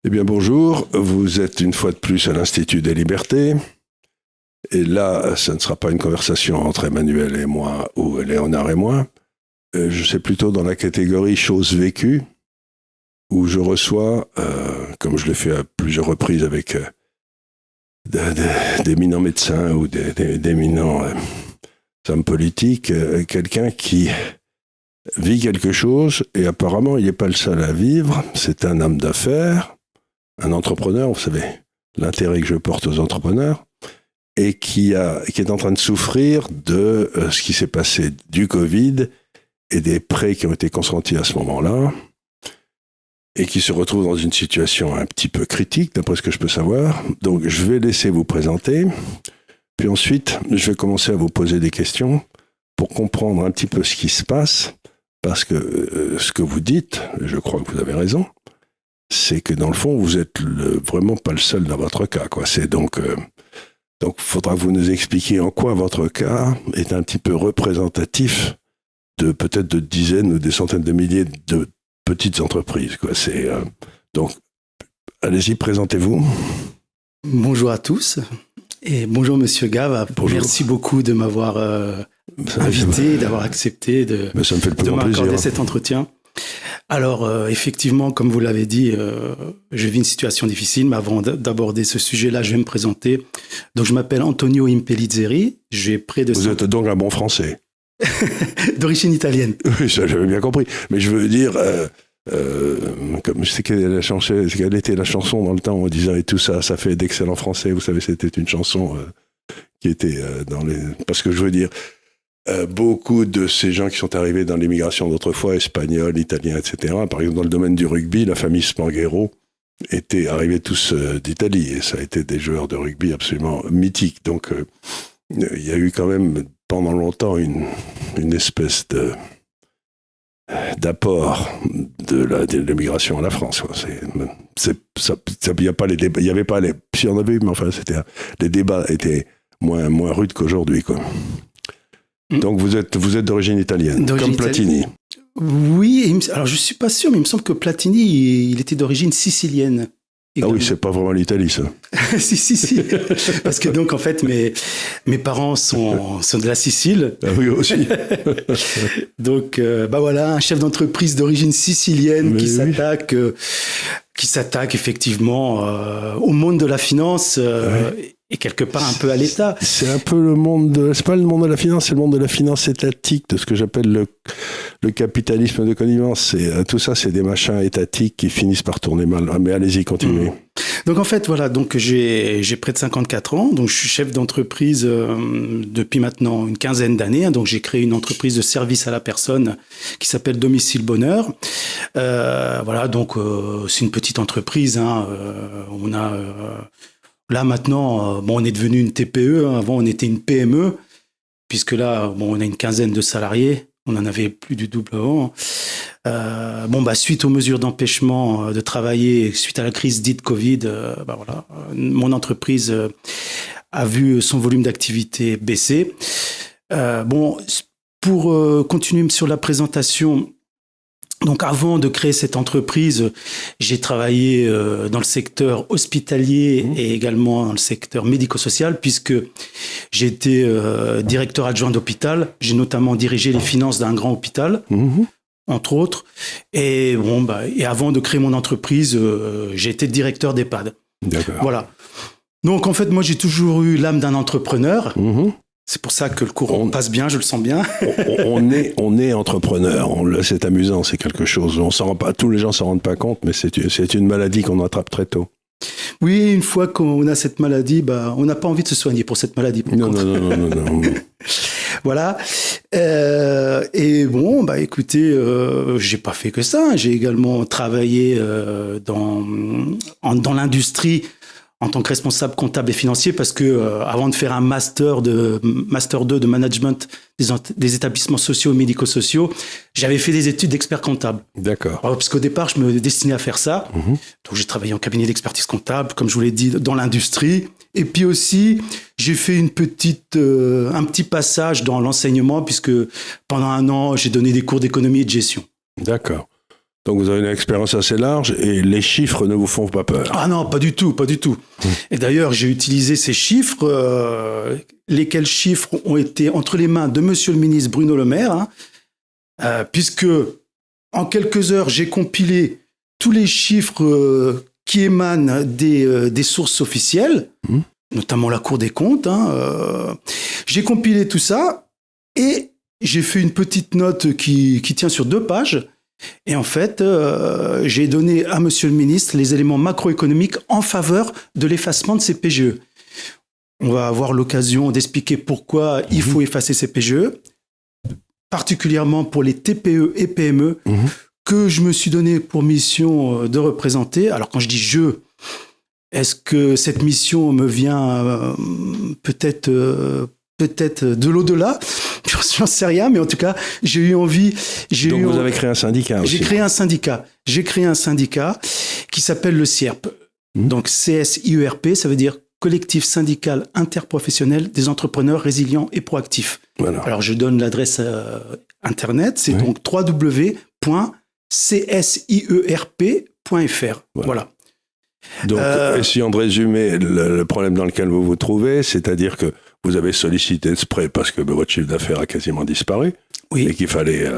Eh bien bonjour, vous êtes une fois de plus à l'Institut des Libertés. Et là, ça ne sera pas une conversation entre Emmanuel et moi ou Léonard et moi. Je suis plutôt dans la catégorie choses vécues, où je reçois, comme je l'ai fait à plusieurs reprises avec d'éminents médecins ou d'éminents hommes politiques, quelqu'un qui vit quelque chose et apparemment il n'est pas le seul à vivre. C'est un homme d'affaires, un entrepreneur, vous savez, l'intérêt que je porte aux entrepreneurs, et qui est en train de souffrir de ce qui s'est passé du Covid et des prêts qui ont été consentis à ce moment-là, et qui se retrouve dans une situation un petit peu critique, d'après ce que je peux savoir. Donc je vais laisser vous présenter, puis ensuite je vais commencer à vous poser des questions pour comprendre un petit peu ce qui se passe, parce que ce que vous dites, je crois que vous avez raison, c'est que dans le fond, vous êtes vraiment pas le seul dans votre cas, quoi. C'est donc faudra que vous nous expliquier en quoi votre cas est un petit peu représentatif de peut-être de dizaines ou des centaines de milliers de petites entreprises, quoi. Donc, allez-y, présentez-vous. Bonjour à tous et bonjour Monsieur Gave. Bonjour. Merci beaucoup de m'avoir invité, d'avoir accepté de m'accorder cet entretien. Alors, effectivement, comme vous l'avez dit, je vis une situation difficile, mais avant d'aborder ce sujet-là, je vais me présenter. Donc, je m'appelle Antonio Impellizzeri. Vous êtes donc un bon français. D'origine italienne. Oui, ça j'avais bien compris. Mais je veux dire, comme je sais quelle était la chanson dans le temps, on disait et tout ça, ça fait d'excellents français. Vous savez, c'était une chanson qui était dans les... Parce que je veux dire, beaucoup de ces gens qui sont arrivés dans l'immigration d'autrefois, espagnols, italiens, etc., par exemple dans le domaine du rugby, la famille Spanghero était arrivée tous d'Italie, et ça a été des joueurs de rugby absolument mythiques. Donc, il y a eu quand même pendant longtemps une espèce d'apport de l'immigration à la France, quoi. Il y avait pas les, si on avait eu, mais enfin les débats étaient moins rudes qu'aujourd'hui, quoi. Donc vous êtes d'origine italienne, comme Platini. Oui, alors je suis pas sûr, mais il me semble que Platini, il était d'origine sicilienne. Également. Ah oui, c'est pas vraiment l'Italie, ça. si. Parce que donc, en fait, mes parents sont de la Sicile. Ah oui, aussi. Donc, voilà, un chef d'entreprise d'origine sicilienne qui s'attaque effectivement au monde de la finance et quelque part un peu à l'État. C'est un peu c'est pas le monde de la finance, c'est le monde de la finance étatique, de ce que j'appelle le capitalisme de connivence. Tout ça, c'est des machins étatiques qui finissent par tourner mal. Mais allez-y, continuez. Donc en fait, voilà, donc j'ai près de 54 ans, donc je suis chef d'entreprise depuis maintenant une quinzaine d'années. Donc j'ai créé une entreprise de service à la personne qui s'appelle Domicile Bonheur. Voilà, donc c'est une petite entreprise. On a là maintenant, on est devenu une TPE. Avant, on était une PME, puisque là, on a une quinzaine de salariés. On en avait plus du double avant. Suite aux mesures d'empêchement de travailler, suite à la crise dite Covid, mon entreprise a vu son volume d'activité baisser. Pour continuer sur la présentation, donc avant de créer cette entreprise, j'ai travaillé dans le secteur hospitalier et également dans le secteur médico-social, puisque j'ai été directeur adjoint d'hôpital. J'ai notamment dirigé les finances d'un grand hôpital, entre autres. Et avant de créer mon entreprise, j'ai été directeur d'EHPAD. D'accord. Voilà. Donc en fait, moi j'ai toujours eu l'âme d'un entrepreneur. C'est pour ça que le courant passe bien, je le sens bien. on est entrepreneur. C'est amusant, c'est quelque chose. Tous les gens s'en rendent pas compte, mais c'est une maladie qu'on attrape très tôt. Oui, une fois qu'on a cette maladie, on n'a pas envie de se soigner pour cette maladie. Non. Voilà. Écoutez, j'ai pas fait que ça. J'ai également travaillé dans l'industrie en tant que responsable comptable et financier, parce que avant de faire un master 2 de management des établissements sociaux et médico-sociaux, j'avais fait des études d'expert comptable. D'accord. Parce qu'au départ, je me destinais à faire ça. Donc j'ai travaillé en cabinet d'expertise comptable, comme je vous l'ai dit, dans l'industrie. Et puis aussi, j'ai fait un petit passage dans l'enseignement, puisque pendant un an, j'ai donné des cours d'économie et de gestion. D'accord. Donc vous avez une expérience assez large et les chiffres ne vous font pas peur. Ah non, pas du tout, pas du tout. Et d'ailleurs, j'ai utilisé ces chiffres, lesquels chiffres ont été entre les mains de monsieur le ministre Bruno Le Maire, puisque en quelques heures, j'ai compilé tous les chiffres qui émanent des sources officielles, notamment la Cour des comptes. J'ai compilé tout ça et j'ai fait une petite note qui tient sur 2 pages. Et en fait, j'ai donné à monsieur le ministre les éléments macroéconomiques en faveur de l'effacement de ces PGE. On va avoir l'occasion d'expliquer pourquoi il faut effacer ces PGE, particulièrement pour les TPE et PME que je me suis donné pour mission de représenter. Alors quand je dis je, est-ce que cette mission me vient peut-être de l'au-delà? J'en sais rien, mais en tout cas, j'ai eu envie... Donc vous avez créé un syndicat aussi. J'ai créé un syndicat qui s'appelle le CIRP. Donc CSIERP, ça veut dire Collectif syndical interprofessionnel des entrepreneurs résilients et proactifs. Voilà. Alors je donne l'adresse internet, c'est donc www.csierp.fr. Voilà. Donc, essayons de résumer le problème dans lequel vous vous trouvez, c'est-à-dire que vous avez sollicité ce prêt parce que votre chiffre d'affaires a quasiment disparu, et qu'il fallait,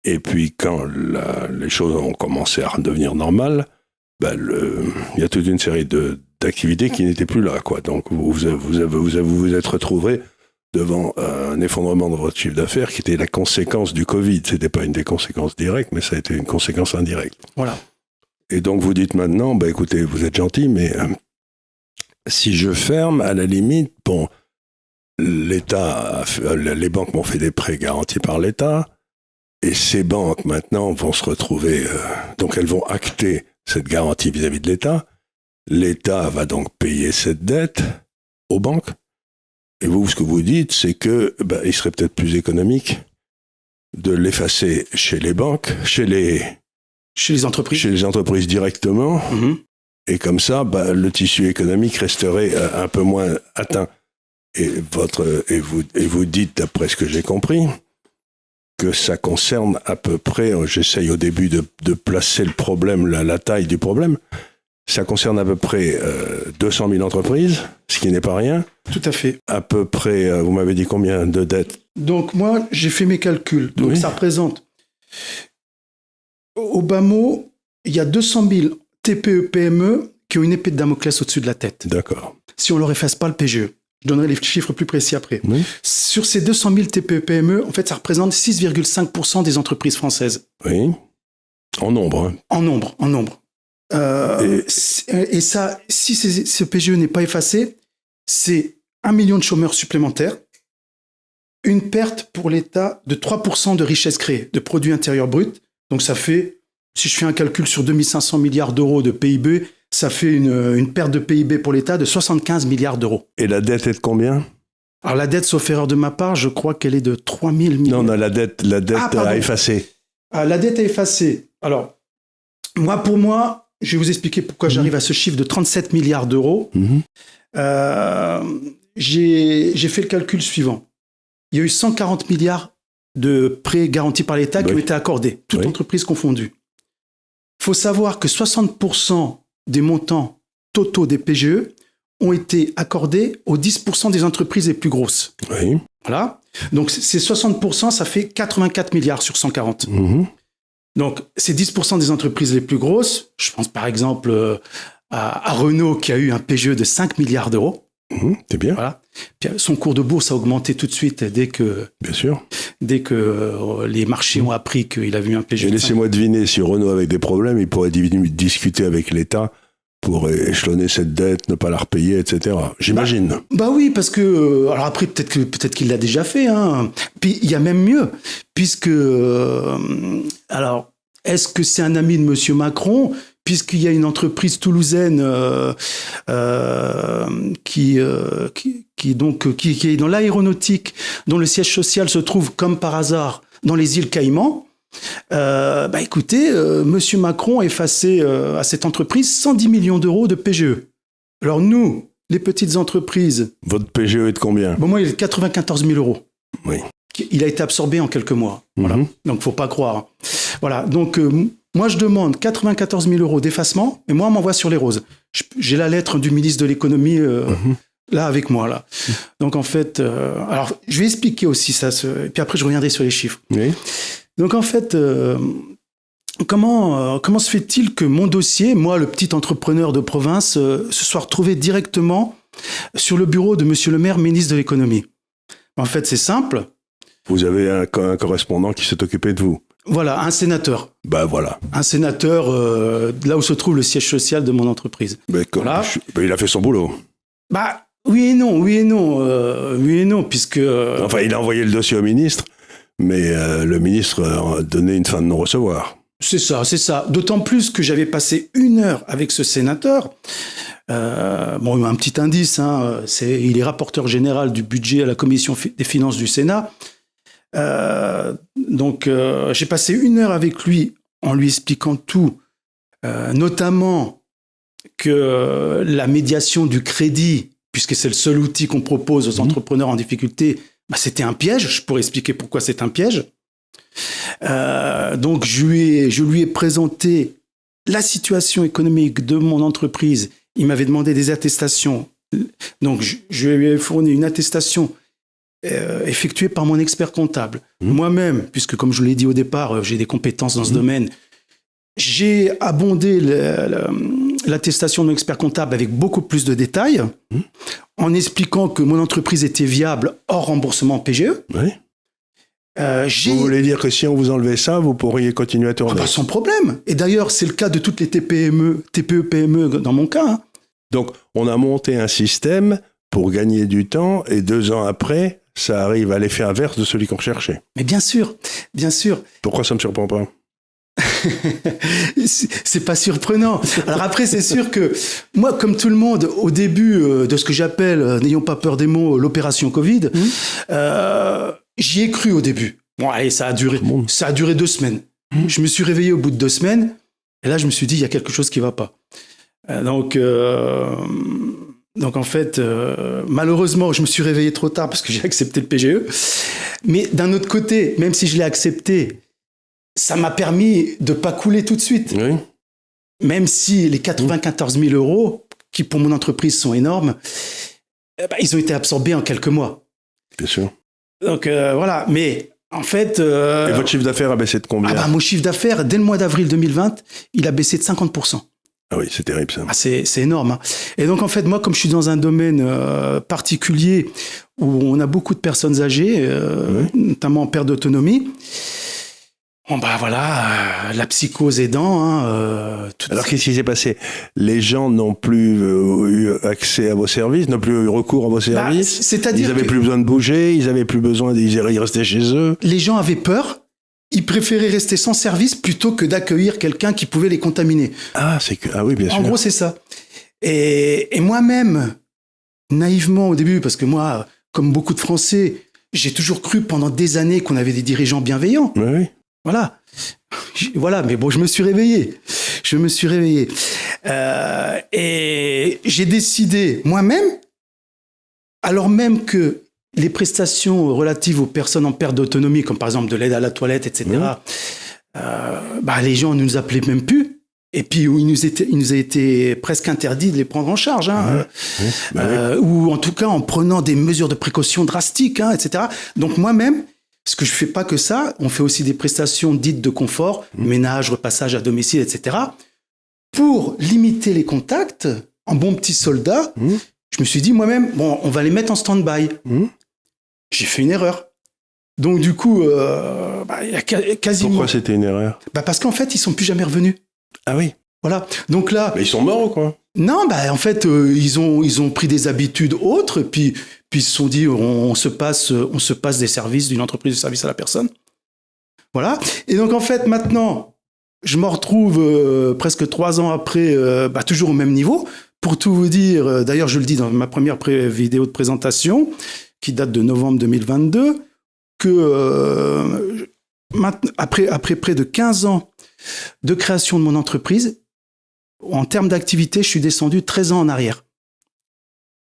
et puis quand les choses ont commencé à redevenir normales, il y a toute une série d'activités qui n'étaient plus là, quoi. Donc vous êtes retrouvé devant un effondrement de votre chiffre d'affaires qui était la conséquence du Covid. C'était pas une des conséquences directes, mais ça a été une conséquence indirecte. Voilà. Et donc vous dites maintenant, écoutez, vous êtes gentil, mais si je ferme, à la limite, l'État, les banques m'ont fait des prêts garantis par l'État, et ces banques maintenant vont se retrouver, donc elles vont acter cette garantie vis-à-vis de l'État. L'État va donc payer cette dette aux banques. Et vous, ce que vous dites, c'est que il serait peut-être plus économique de l'effacer chez les banques, chez les entreprises directement. Et comme ça, le tissu économique resterait un peu moins atteint. Et vous dites, d'après ce que j'ai compris, que ça concerne à peu près, j'essaye au début de placer le problème, la taille du problème, ça concerne à peu près 200 000 entreprises, ce qui n'est pas rien. Tout à fait. À peu près, vous m'avez dit combien de dettes? Donc moi, j'ai fait mes calculs. Donc ça représente, au bas mot, il y a 200 000 TPE, PME qui ont une épée de Damoclès au-dessus de la tête. D'accord. Si on ne leur efface pas le PGE. Je donnerai les chiffres plus précis après. Oui. Sur ces 200 000 TPE, PME, en fait, ça représente 6,5% des entreprises françaises. Oui. En nombre. Hein. En nombre. Et ça, si ce PGE n'est pas effacé, c'est 1 million de chômeurs supplémentaires, une perte pour l'État de 3% de richesse créée, de produit intérieur brut. Donc ça fait, si je fais un calcul sur 2500 milliards d'euros de PIB, ça fait une perte de PIB pour l'État de 75 milliards d'euros. Et la dette est de combien? Alors la dette, sauf erreur de ma part, je crois qu'elle est de 3 000 milliards. Non, la dette à effacer. La dette à effacer. Alors, pour moi, je vais vous expliquer pourquoi j'arrive à ce chiffre de 37 milliards d'euros. J'ai fait le calcul suivant. Il y a eu 140 milliards de prêts garantis par l'État qui ont été accordés, toutes entreprises confondues. Il faut savoir que 60% des montants totaux des PGE ont été accordés aux 10% des entreprises les plus grosses. Oui. Voilà. Donc, ces 60%, ça fait 84 milliards sur 140. Donc, ces 10% des entreprises les plus grosses, je pense par exemple à Renault qui a eu un PGE de 5 milliards d'euros. C'est bien. Voilà. Puis, son cours de bourse a augmenté tout de suite dès que les marchés ont appris qu'il avait eu un PGE. Et laissez-moi deviner, si Renault avait des problèmes, il pourrait discuter avec l'État pour échelonner cette dette, ne pas la repayer, etc. J'imagine. Oui, parce que... alors après, peut-être qu'il l'a déjà fait. Hein. Puis il y a même mieux, puisque... alors, est-ce que c'est un ami de M. Macron, puisqu'il y a une entreprise toulousaine qui est dans l'aéronautique, dont le siège social se trouve, comme par hasard, dans les îles Caïmans. Écoutez, M. Macron a effacé à cette entreprise 110 millions d'euros de PGE. Alors nous, les petites entreprises... Votre PGE est de combien? Moi, il est de 94 000 euros. Oui. il a été absorbé en quelques mois. Voilà. Donc, faut pas croire. Voilà. Donc, moi, je demande 94 000 € d'effacement, et moi, on m'envoie sur les roses. J'ai la lettre du ministre de l'économie là avec moi. Là. Donc, en fait, alors, je vais expliquer aussi ça, et puis après, je reviendrai sur les chiffres. Oui. Donc, en fait, comment se fait-il que mon dossier, moi, le petit entrepreneur de province, se soit retrouvé directement sur le bureau de Monsieur le maire, ministre de l'économie? En fait, c'est simple. Vous avez un correspondant qui s'est occupé de vous. Voilà, un sénateur. Ben voilà. Un sénateur, là où se trouve le siège social de mon entreprise. Voilà. Il a fait son boulot. Bah, oui et non, puisque... Enfin, il a envoyé le dossier au ministre, mais le ministre a donné une fin de non-recevoir. C'est ça. D'autant plus que j'avais passé 1 heure avec ce sénateur. Bon, un petit indice, hein, il est rapporteur général du budget à la commission des finances du Sénat. Donc, j'ai passé 1 heure avec lui en lui expliquant tout, notamment que la médiation du crédit, puisque c'est le seul outil qu'on propose aux entrepreneurs en difficulté, bah, c'était un piège. Je pourrais expliquer pourquoi c'est un piège. Donc, je lui ai présenté la situation économique de mon entreprise. Il m'avait demandé des attestations. Donc, je lui ai fourni une attestation effectuée par mon expert comptable. Moi-même, puisque comme je vous l'ai dit au départ, j'ai des compétences dans ce domaine, j'ai abondé l'attestation de mon expert comptable avec beaucoup plus de détails, en expliquant que mon entreprise était viable hors remboursement PGE. Oui. Vous voulez dire que si on vous enlevait ça, vous pourriez continuer à tourner? Sans problème. Et d'ailleurs, c'est le cas de toutes les TPE, PME dans mon cas. Hein. Donc, on a monté un système pour gagner du temps, et 2 ans après, ça arrive à l'effet inverse de celui qu'on recherchait. Mais bien sûr. Pourquoi ça ne me surprend pas? C'est pas surprenant. Alors après, c'est sûr que moi, comme tout le monde, au début de ce que j'appelle, n'ayons pas peur des mots, l'opération Covid, j'y ai cru au début. Bon, allez, ça a duré 2 semaines. Je me suis réveillé au bout de 2 semaines, et là, je me suis dit, il y a quelque chose qui va pas. Donc en fait, malheureusement, je me suis réveillé trop tard parce que j'ai accepté le PGE. Mais d'un autre côté, même si je l'ai accepté, ça m'a permis de ne pas couler tout de suite. Oui. Même si les 94 000 €, qui pour mon entreprise sont énormes, ils ont été absorbés en quelques mois. Bien sûr. Donc voilà, mais en fait... Et votre chiffre d'affaires a baissé de combien? Mon chiffre d'affaires, dès le mois d'avril 2020, il a baissé de 50%. Ah oui, c'est terrible ça. C'est énorme. Hein. Et donc en fait, moi, comme je suis dans un domaine particulier où on a beaucoup de personnes âgées, notamment en perte d'autonomie, bon bah voilà, la psychose aidant. Hein, alors qu'est-ce qui s'est passé? Les gens n'ont plus eu accès à vos services, n'ont plus eu recours à vos services. C'est-à-dire ils n'avaient plus besoin de bouger, ils n'avaient plus besoin, ils restaient chez eux. Les gens avaient peur. Ils préféraient rester sans service plutôt que d'accueillir quelqu'un qui pouvait les contaminer. Ah oui, bien sûr. En gros, c'est ça. Et moi-même, naïvement au début, parce que moi, comme beaucoup de Français, j'ai toujours cru pendant des années qu'on avait des dirigeants bienveillants. Oui. Voilà, mais bon, je me suis réveillé. Et j'ai décidé moi-même, alors même que les prestations relatives aux personnes en perte d'autonomie, comme par exemple de l'aide à la toilette, etc., les gens ne nous appelaient même plus. Et puis, il nous a été presque interdit de les prendre en charge. Hein, ou en tout cas, en prenant des mesures de précaution drastiques, hein, etc. Donc moi-même, parce que je ne fais pas que ça, on fait aussi des prestations dites de confort, ménage, repassage à domicile, etc. Pour limiter les contacts, en bon petit soldat, je me suis dit moi-même, bon, on va les mettre en stand-by. J'ai fait une erreur. Donc du coup, y a quasiment... Pourquoi c'était une erreur? Parce qu'en fait, ils sont plus jamais revenus. Ah oui. Voilà. Donc là... Mais ils sont morts ou quoi? Non, en fait, ils ont pris des habitudes autres, puis ils se sont dit, on se passe des services d'une entreprise de service à la personne. Voilà. Et donc en fait, maintenant, je me retrouve presque 3 ans après, toujours au même niveau. Pour tout vous dire, d'ailleurs, je le dis dans ma première vidéo de présentation, qui date de novembre 2022, que après près de 15 ans de création de mon entreprise, en termes d'activité, je suis descendu 13 ans en arrière.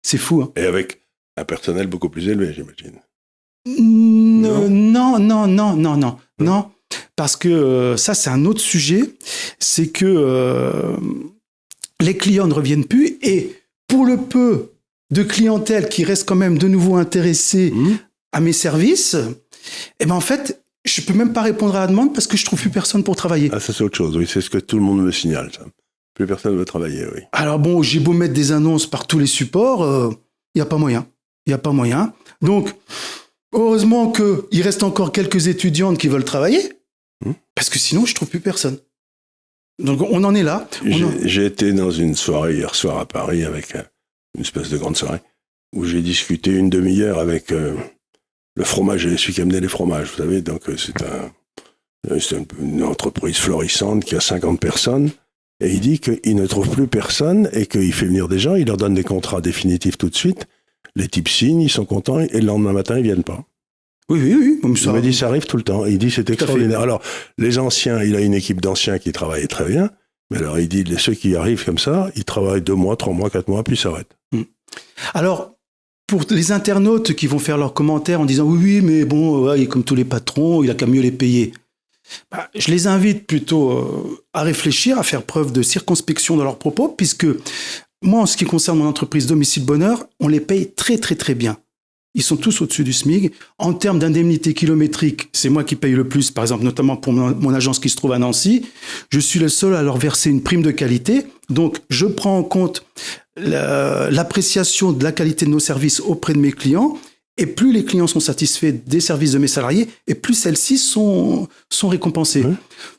C'est fou. Hein. Et avec un personnel beaucoup plus élevé, j'imagine. Non. Parce que ça, c'est un autre sujet. C'est que les clients ne reviennent plus. Et pour le peu de clientèle qui reste quand même de nouveau intéressée à mes services, eh ben en fait, je peux même pas répondre à la demande parce que je trouve plus personne pour travailler. Ah, ça c'est autre chose, oui, c'est ce que tout le monde me signale, ça. Plus personne ne veut travailler, oui. Alors bon, j'ai beau mettre des annonces par tous les supports, il n'y a pas moyen. Il n'y a pas moyen. Donc, heureusement qu'il reste encore quelques étudiantes qui veulent travailler, parce que sinon, je trouve plus personne. Donc, on en est là. J'ai été dans une soirée hier soir à Paris, avec une espèce de grande soirée, où j'ai discuté une demi-heure avec le fromager, celui qui amenait les fromages, vous savez. Donc, c'est une entreprise florissante qui a 50 personnes. Et il dit qu'il ne trouve plus personne et qu'il fait venir des gens, il leur donne des contrats définitifs tout de suite. Les types signent, ils sont contents et le lendemain matin, ils viennent pas. Oui. Il me dit ça arrive tout le temps. Il dit c'est extraordinaire. Alors, les anciens, il a une équipe d'anciens qui travaillent très bien. Mais alors, il dit ceux qui arrivent comme ça, ils travaillent 2 mois, 3 mois, 4 mois, puis ils s'arrêtent. Alors, pour les internautes qui vont faire leurs commentaires en disant oui, mais bon, ouais, comme tous les patrons, il a qu'à mieux les payer. Je les invite plutôt à réfléchir, à faire preuve de circonspection dans leurs propos, puisque moi, en ce qui concerne mon entreprise Domicile Bonheur, on les paye très, très, très bien. Ils sont tous au-dessus du SMIC. En termes d'indemnité kilométrique, c'est moi qui paye le plus, par exemple, notamment pour mon agence qui se trouve à Nancy. Je suis le seul à leur verser une prime de qualité. Donc, je prends en compte l'appréciation de la qualité de nos services auprès de mes clients. Et plus les clients sont satisfaits des services de mes salariés, et plus celles-ci sont récompensées.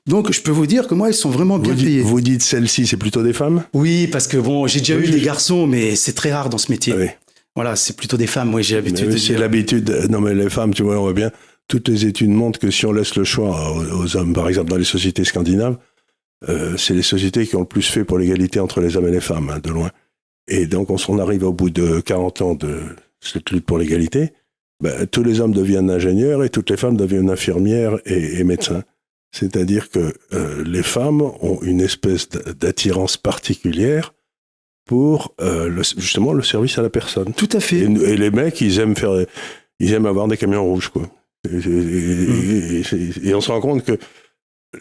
Donc, je peux vous dire que moi, elles sont vraiment bien payées. Vous dites celles-ci, c'est plutôt des femmes ? Oui, parce que bon, j'ai déjà eu des garçons, mais c'est très rare dans ce métier. Oui. Voilà, c'est plutôt des femmes, j'ai l'habitude de dire. C'est l'habitude. Non, mais les femmes, tu vois, on voit bien. Toutes les études montrent que si on laisse le choix aux hommes, par exemple, dans les sociétés scandinaves, c'est les sociétés qui ont le plus fait pour l'égalité entre les hommes et les femmes, de loin. Et donc, on arrive au bout de 40 ans de cette lutte pour l'égalité, tous les hommes deviennent ingénieurs et toutes les femmes deviennent infirmières et médecins. C'est-à-dire que les femmes ont une espèce d'attirance particulière pour justement le service à la personne. Tout à fait. Et les mecs, ils aiment avoir des camions rouges, quoi. Et on se rend compte que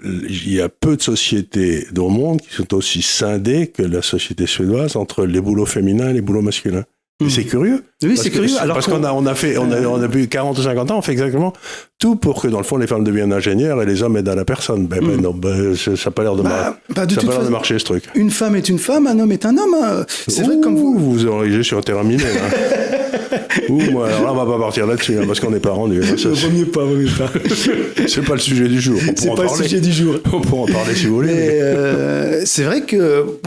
il y a peu de sociétés dans le monde qui sont aussi scindées que la société suédoise entre les boulots féminins et les boulots masculins. C'est curieux. Oui, c'est curieux. Parce qu'on a plus 40 ou 50 ans, on fait exactement tout pour que, dans le fond, les femmes deviennent ingénieurs et les hommes aident à la personne. Non, ça n'a pas l'air de marcher, ce truc. Une femme est une femme, un homme est un homme. C'est vrai comme vous. Vous enragez sur un terrain miné, là. Alors là, on va pas partir là-dessus, parce qu'on n'est pas rendu. Vaut mieux pas. C'est pas le sujet du jour. C'est pas le sujet du jour. On pourra en parler si vous voulez. Mais c'est vrai que,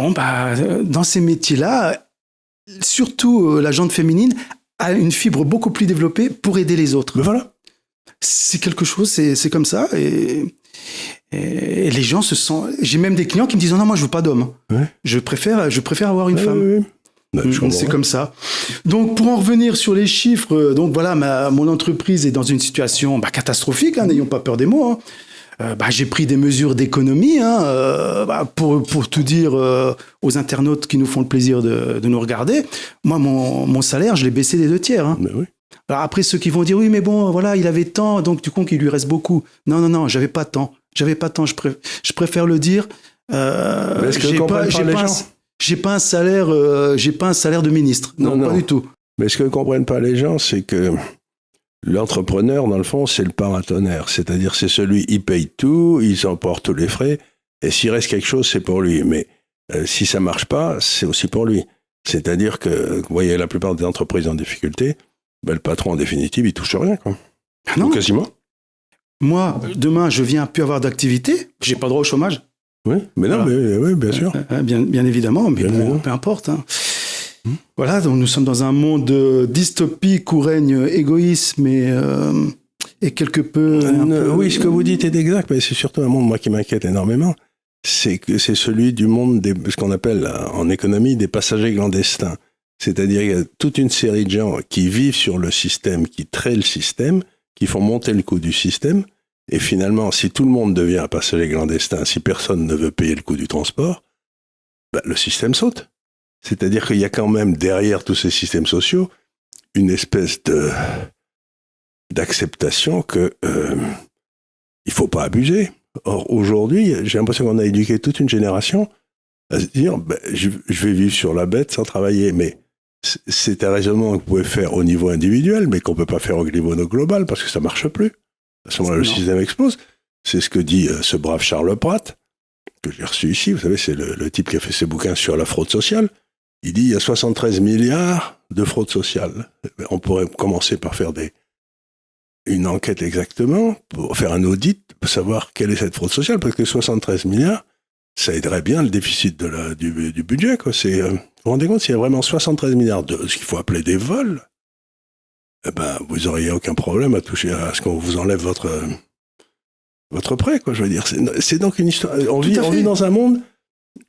dans ces métiers-là, surtout la gente féminine a une fibre beaucoup plus développée pour aider les autres. Mais voilà. C'est quelque chose, c'est comme ça. Et les gens se sentent... J'ai même des clients qui me disent « Non, moi, je veux pas d'homme. Ouais. Je préfère avoir une femme. Oui. C'est comme ça. Donc, pour en revenir sur les chiffres, donc voilà, mon entreprise est dans une situation catastrophique, n'ayons pas peur des mots. J'ai pris des mesures d'économie pour tout dire aux internautes qui nous font le plaisir de nous regarder. Moi, mon salaire, je l'ai baissé des 2/3. Mais oui. Alors après, ceux qui vont dire oui, mais bon, voilà, il avait tant, donc du coup, il lui reste beaucoup. Non, j'avais pas tant. Je préfère le dire. Est-ce que comprennent pas les gens ? J'ai pas un salaire de ministre. Non, pas du tout. Mais ce que ne comprennent pas les gens, c'est que l'entrepreneur, dans le fond, c'est le paratonnerre. C'est-à-dire, c'est celui, il paye tout, il s'emporte tous les frais, et s'il reste quelque chose, c'est pour lui. Mais si ça marche pas, c'est aussi pour lui. C'est-à-dire que, vous voyez, la plupart des entreprises en difficulté, le patron, en définitive, il touche rien, quoi. Ah non. Ou quasiment. Moi, demain, je viens plus avoir d'activité, j'ai pas droit au chômage. Oui, mais non, voilà. Oui, bien sûr. Bien évidemment, mais bon, peu importe. Voilà, donc nous sommes dans un monde dystopique où règne égoïsme et quelque peu... Oui, ce que vous dites est exact, mais c'est surtout un monde, moi, qui m'inquiète énormément. C'est que c'est celui du monde ce qu'on appelle en économie des passagers clandestins. C'est-à-dire qu'il y a toute une série de gens qui vivent sur le système, qui traitent le système, qui font monter le coût du système. Et finalement, si tout le monde devient un passager clandestin, si personne ne veut payer le coût du transport, le système saute. C'est-à-dire qu'il y a quand même derrière tous ces systèmes sociaux une espèce d'acceptation que il faut pas abuser. Or, aujourd'hui, j'ai l'impression qu'on a éduqué toute une génération à se dire je vais vivre sur la bête sans travailler. Mais c'est un raisonnement que vous pouvez faire au niveau individuel, mais qu'on ne peut pas faire au niveau global parce que ça ne marche plus. À ce moment-là, le système explose. C'est ce que dit ce brave Charles Pratt, que j'ai reçu ici. Vous savez, c'est le type qui a fait ses bouquins sur la fraude sociale. Il dit il y a 73 milliards de fraude sociale. On pourrait commencer par faire une enquête exactement, pour faire un audit, pour savoir quelle est cette fraude sociale, parce que 73 milliards, ça aiderait bien le déficit du budget, quoi. Vous vous rendez compte, s'il y a vraiment 73 milliards de ce qu'il faut appeler des vols, vous n'auriez aucun problème à toucher à ce qu'on vous enlève votre prêt, quoi. Je veux dire, c'est donc une histoire. On vit dans un monde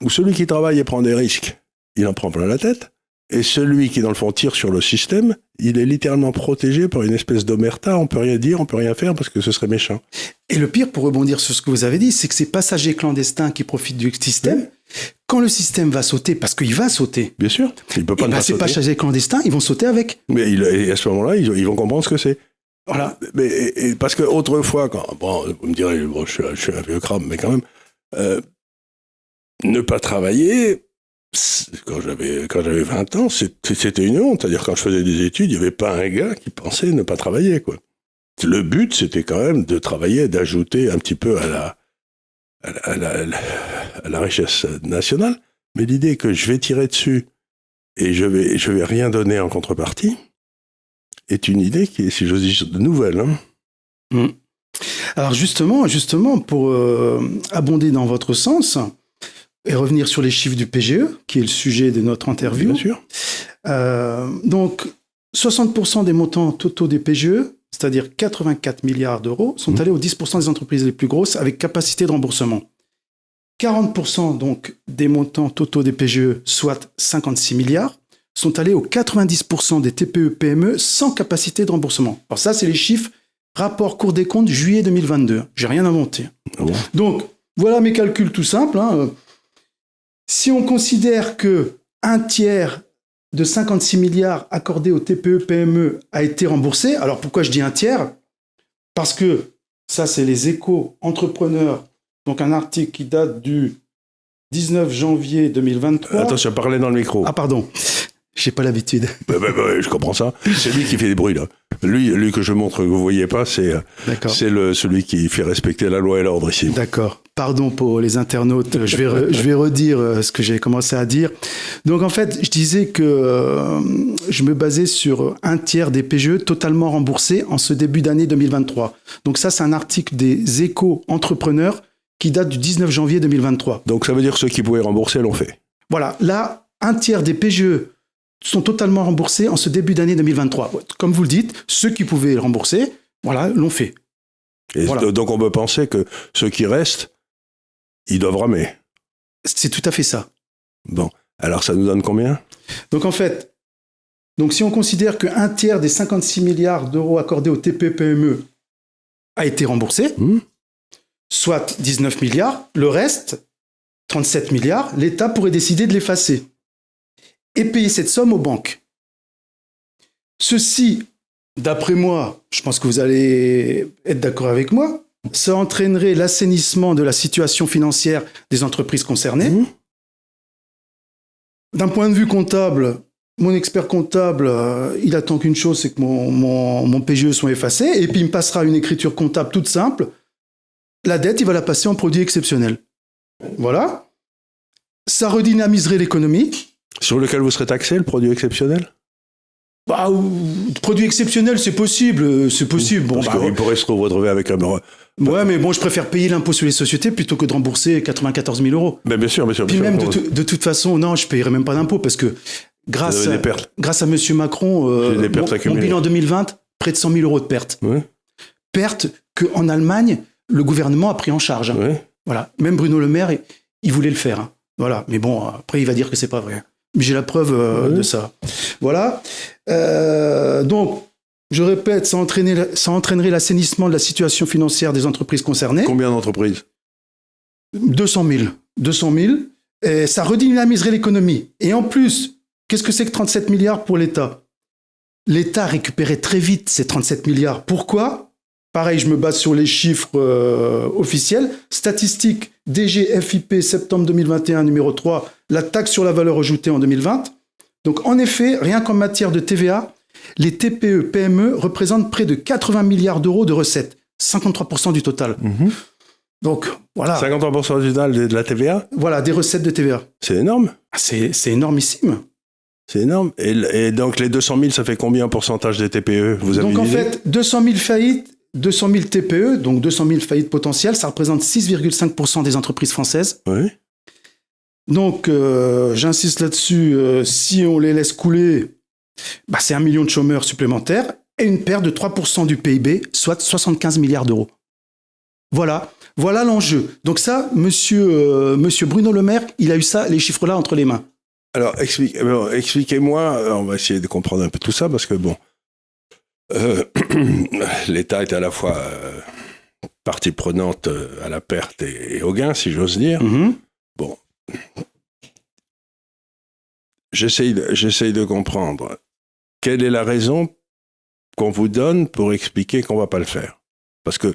où celui qui travaille et prend des risques, il en prend plein la tête. Et celui qui, dans le fond, tire sur le système, il est littéralement protégé par une espèce d'omerta. On peut rien dire, on peut rien faire parce que ce serait méchant. Et le pire, pour rebondir sur ce que vous avez dit, c'est que ces passagers clandestins qui profitent du système, quand le système va sauter, parce qu'il va sauter. Bien sûr, il peut pas ces passagers clandestins, ils vont sauter avec. Mais à ce moment-là, ils vont comprendre ce que c'est. Voilà. Mais parce que autrefois, vous me direz, je suis un vieux crabe, mais quand même, ne pas travailler. Quand j'avais 20 ans, c'était une honte. C'est-à-dire, quand je faisais des études, il n'y avait pas un gars qui pensait ne pas travailler, quoi. Le but, c'était quand même de travailler, d'ajouter un petit peu à la richesse nationale. Mais l'idée que je vais tirer dessus et je vais rien donner en contrepartie est une idée qui est, si j'ose dire, nouvelle. Hein. Alors justement, pour abonder dans votre sens, et revenir sur les chiffres du PGE, qui est le sujet de notre interview. Bien sûr. Donc, 60% des montants totaux des PGE, c'est-à-dire 84 milliards d'euros, sont allés aux 10% des entreprises les plus grosses avec capacité de remboursement. 40% donc des montants totaux des PGE, soit 56 milliards, sont allés aux 90% des TPE-PME sans capacité de remboursement. Alors ça, c'est les chiffres rapport Cour des comptes juillet 2022. J'ai rien inventé. Ah bon. Donc, voilà mes calculs tout simples. Si on considère que un tiers de 56 milliards accordés aux TPE-PME a été remboursé, alors pourquoi je dis un tiers ? Parce que ça, c'est les Échos entrepreneurs, donc un article qui date du 19 janvier 2023. Attention, parlez dans le micro. Ah pardon, j'ai pas l'habitude. Je comprends ça. C'est lui qui fait des bruits, là. Lui que je montre que vous voyez pas, c'est celui qui fait respecter la loi et l'ordre ici. D'accord. Pardon pour les internautes, je vais redire ce que j'ai commencé à dire. Donc en fait, je disais que je me basais sur un tiers des PGE totalement remboursés en ce début d'année 2023. Donc ça, c'est un article des Échos entrepreneurs qui date du 19 janvier 2023. Donc ça veut dire que ceux qui pouvaient rembourser l'ont fait. Voilà, là, un tiers des PGE sont totalement remboursés en ce début d'année 2023. Comme vous le dites, ceux qui pouvaient rembourser, voilà, l'ont fait. Et voilà. Donc on peut penser que ceux qui restent, ils doivent ramer. C'est tout à fait ça. Bon, alors ça nous donne combien ? Donc en fait, si on considère qu'un tiers des 56 milliards d'euros accordés aux TPE-PME a été remboursé, soit 19 milliards, le reste, 37 milliards, l'État pourrait décider de l'effacer et payer cette somme aux banques. Ceci, d'après moi, je pense que vous allez être d'accord avec moi, ça entraînerait l'assainissement de la situation financière des entreprises concernées. D'un point de vue comptable, mon expert comptable, il attend qu'une chose, c'est que mon PGE soit effacé, et puis il me passera une écriture comptable toute simple. La dette, il va la passer en produit exceptionnel. Voilà. Ça redynamiserait l'économie. Sur lequel vous serez taxé, le produit exceptionnel ? Produit exceptionnel, c'est possible. Bon, parce qu'il pourrait se retrouver avec un... Ouais, mais bon, je préfère payer l'impôt sur les sociétés plutôt que de rembourser 94 000 euros. Mais bien sûr. Puis même, de toute façon, non, je ne payerai même pas d'impôt parce que grâce à M. Macron, mon bilan 2020, près de 100 000 euros de pertes. Ouais. Pertes qu'en Allemagne, le gouvernement a pris en charge. Ouais. Voilà. Même Bruno Le Maire, il voulait le faire. Hein. Voilà. Mais bon, après, il va dire que c'est pas vrai. Mais j'ai la preuve de ça. Voilà. Donc, je répète, ça entraînerait l'assainissement de la situation financière des entreprises concernées. Combien d'entreprises ? 200 000. Et ça redynamiserait l'économie. Et en plus, qu'est-ce que c'est que 37 milliards pour l'État ? l'État récupérait très vite ces 37 milliards. Pourquoi ? Pareil, je me base sur les chiffres officiels. Statistiques DGFiP, septembre 2021, numéro 3, la taxe sur la valeur ajoutée en 2020. Donc, en effet, rien qu'en matière de TVA, les TPE, PME représentent près de 80 milliards d'euros de recettes, 53% du total. Donc, voilà. 53% du total de la TVA ? Voilà, des recettes de TVA. C'est énorme. C'est énormissime. C'est énorme. Et donc, les 200 000, ça fait combien en pourcentage des TPE ? Vous avez donc, une en idée ? fait, 200 000 faillites, 200 000 TPE, donc 200 000 faillites potentielles, ça représente 6,5% des entreprises françaises. Oui. Donc, j'insiste là-dessus, si on les laisse couler, c'est 1 million de chômeurs supplémentaires et une perte de 3% du PIB, soit 75 milliards d'euros. Voilà l'enjeu. Donc ça, monsieur Bruno Le Maire, il a eu ça, les chiffres-là entre les mains. Alors, expliquez-moi, on va essayer de comprendre un peu tout ça, parce que l'État est à la fois partie prenante à la perte et au gain, si j'ose dire. Bon. J'essaye de comprendre. Quelle est la raison qu'on vous donne pour expliquer qu'on ne va pas le faire ? Parce que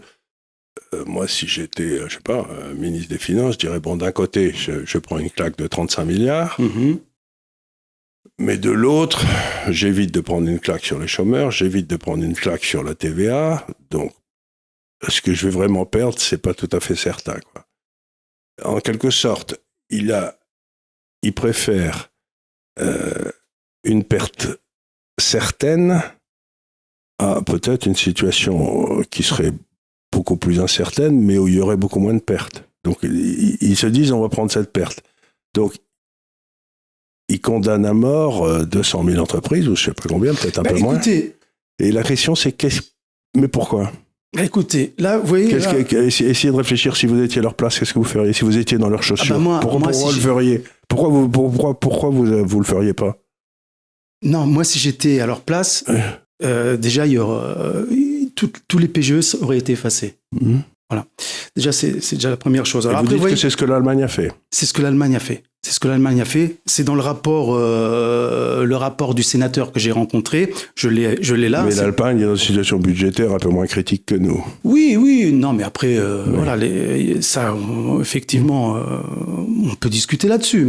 moi, si j'étais, je sais pas, ministre des Finances, je dirais, d'un côté, je prends une claque de 35 milliards, mais de l'autre, j'évite de prendre une claque sur les chômeurs, j'évite de prendre une claque sur la TVA, donc ce que je vais vraiment perdre, c'est pas tout à fait certain, quoi. En quelque sorte, il préfère une perte certaine à peut-être une situation qui serait beaucoup plus incertaine, mais où il y aurait beaucoup moins de pertes. Donc, ils se disent, on va prendre cette perte. Donc, ils condamnent à mort 200 000 entreprises, ou je ne sais pas combien, peut-être un peu moins. Et la question, c'est mais pourquoi ? Écoutez, là, vous voyez... Essayez de réfléchir, si vous étiez à leur place, qu'est-ce que vous feriez ? Si vous étiez dans leurs chaussures, pourquoi vous le feriez ? Pourquoi vous le feriez pas ? Non, moi, si j'étais à leur place, déjà, il y aura... tous les PGE auraient été effacés. Voilà. Déjà, c'est déjà la première chose. Alors, vous dites que c'est ce que l'Allemagne a fait. C'est ce que l'Allemagne a fait. C'est dans le rapport du sénateur que j'ai rencontré. Je l'ai là. Mais l'Allemagne est dans une situation budgétaire un peu moins critique que nous. Oui. Non, mais après, voilà, ça, effectivement, on peut discuter là-dessus.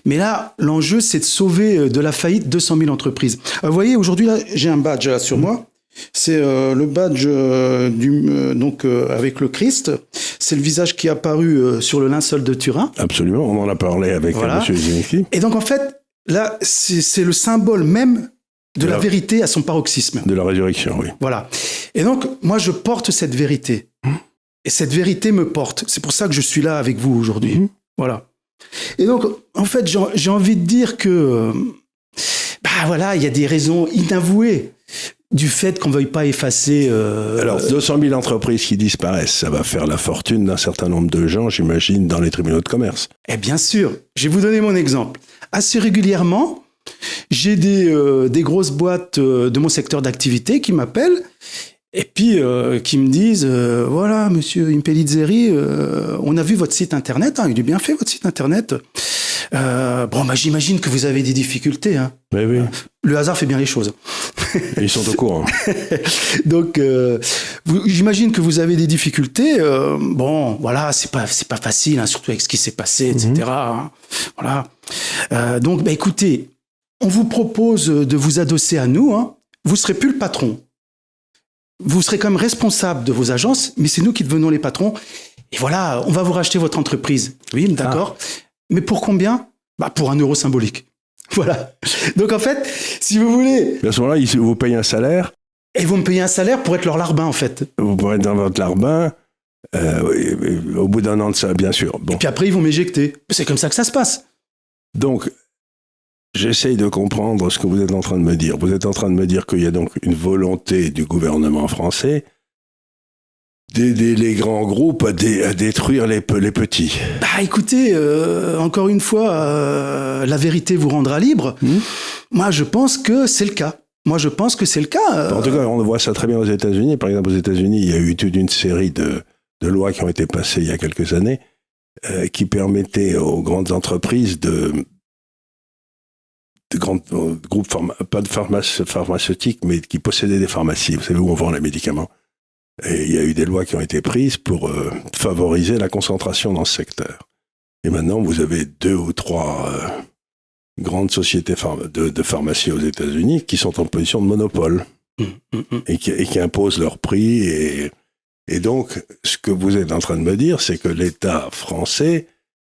Mais là, l'enjeu, c'est de sauver de la faillite 200 000 entreprises. Vous voyez, aujourd'hui, là, j'ai un badge là sur moi. C'est le badge avec le Christ. C'est le visage qui est apparu sur le linceul de Turin. Absolument, on en a parlé avec M. Zinecki. Et donc en fait, là, c'est le symbole même de la vérité à son paroxysme. De la résurrection, oui. Voilà. Et donc, moi, je porte cette vérité. Et cette vérité me porte. C'est pour ça que je suis là avec vous aujourd'hui. Voilà. Et donc, en fait, j'ai envie de dire que, voilà, il y a des raisons inavouées du fait qu'on ne veuille pas effacer... Alors, 200 000 entreprises qui disparaissent, ça va faire la fortune d'un certain nombre de gens, j'imagine, dans les tribunaux de commerce. Eh bien sûr. Je vais vous donner mon exemple. Assez régulièrement, j'ai des grosses boîtes de mon secteur d'activité qui m'appellent et puis qui me disent voilà, monsieur Impellizzeri, on a vu votre site internet, il est bien fait votre site internet. J'imagine que vous avez des difficultés. Mais oui. Le hasard fait bien les choses. Ils sont au courant. Donc, j'imagine que vous avez des difficultés. Voilà, c'est pas facile, surtout avec ce qui s'est passé, etc. Voilà. Donc, écoutez, on vous propose de vous adosser à nous. Vous serez plus le patron. Vous serez quand même responsable de vos agences, mais c'est nous qui devenons les patrons. Et voilà, on va vous racheter votre entreprise. Oui, d'accord. Mais pour combien ? Pour 1 euro symbolique. Voilà. Donc en fait, si vous voulez... À ce moment-là, ils vous payent un salaire. Et vous me payez un salaire pour être leur larbin, en fait. Vous pourrez être dans votre larbin au bout d'un an de ça, bien sûr. Bon. Et puis après, ils vont m'éjecter. C'est comme ça que ça se passe. Donc, j'essaye de comprendre ce que vous êtes en train de me dire. Vous êtes en train de me dire qu'il y a donc une volonté du gouvernement français d'aider les grands groupes à détruire les petits. Écoutez, encore une fois, la vérité vous rendra libre. Moi, je pense que c'est le cas. En tout cas, on voit ça très bien aux États-Unis. Par exemple, aux États-Unis, il y a eu toute une série de lois qui ont été passées il y a quelques années qui permettaient aux grandes entreprises grands groupes, pas de pharmaceutiques, mais qui possédaient des pharmacies. Vous savez où on vend les médicaments. Et il y a eu des lois qui ont été prises pour favoriser la concentration dans ce secteur. Et maintenant, vous avez 2 ou 3 grandes sociétés de pharmacie aux États-Unis qui sont en position de monopole et qui imposent leurs prix. Et donc, ce que vous êtes en train de me dire, c'est que l'État français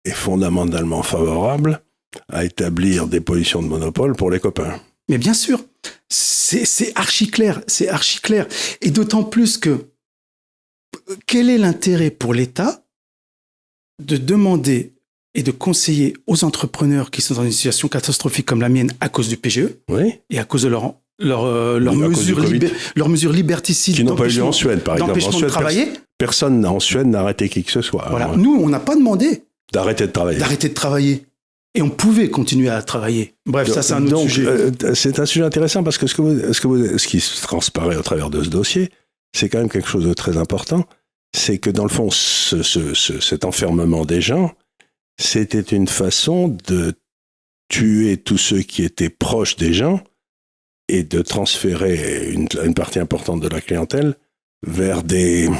est fondamentalement favorable à établir des positions de monopole pour les copains. Mais bien sûr, c'est archi clair, c'est archi clair. Et d'autant plus que, quel est l'intérêt pour l'État de demander et de conseiller aux entrepreneurs qui sont dans une situation catastrophique comme la mienne à cause du PGE et à cause de leurs mesures liberticides qui n'ont pas eu lieu en Suède, par exemple. D'empêchement de travailler. Personne en Suède n'a arrêté qui que ce soit. Voilà. Nous, on n'a pas demandé d'arrêter de travailler. Et on pouvait continuer à travailler. Bref, ça, c'est un autre sujet. C'est un sujet intéressant parce que ce qui transparaît au travers de ce dossier, c'est quand même quelque chose de très important. C'est que dans le fond, cet enfermement des gens, c'était une façon de tuer tous ceux qui étaient proches des gens et de transférer une partie importante de la clientèle vers des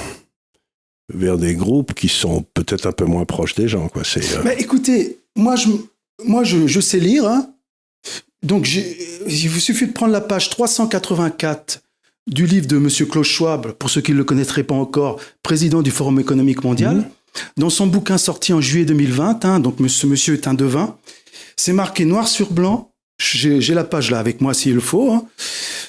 groupes qui sont peut-être un peu moins proches des gens, quoi. Mais écoutez, moi je sais lire, hein. Donc il vous suffit de prendre la page 384 du livre de M. Klaus Schwab, pour ceux qui ne le connaîtraient pas encore, président du Forum économique mondial. Dans son bouquin sorti en juillet 2020, hein, donc ce monsieur est un devin, c'est marqué noir sur blanc, j'ai la page là avec moi s'il le faut, hein.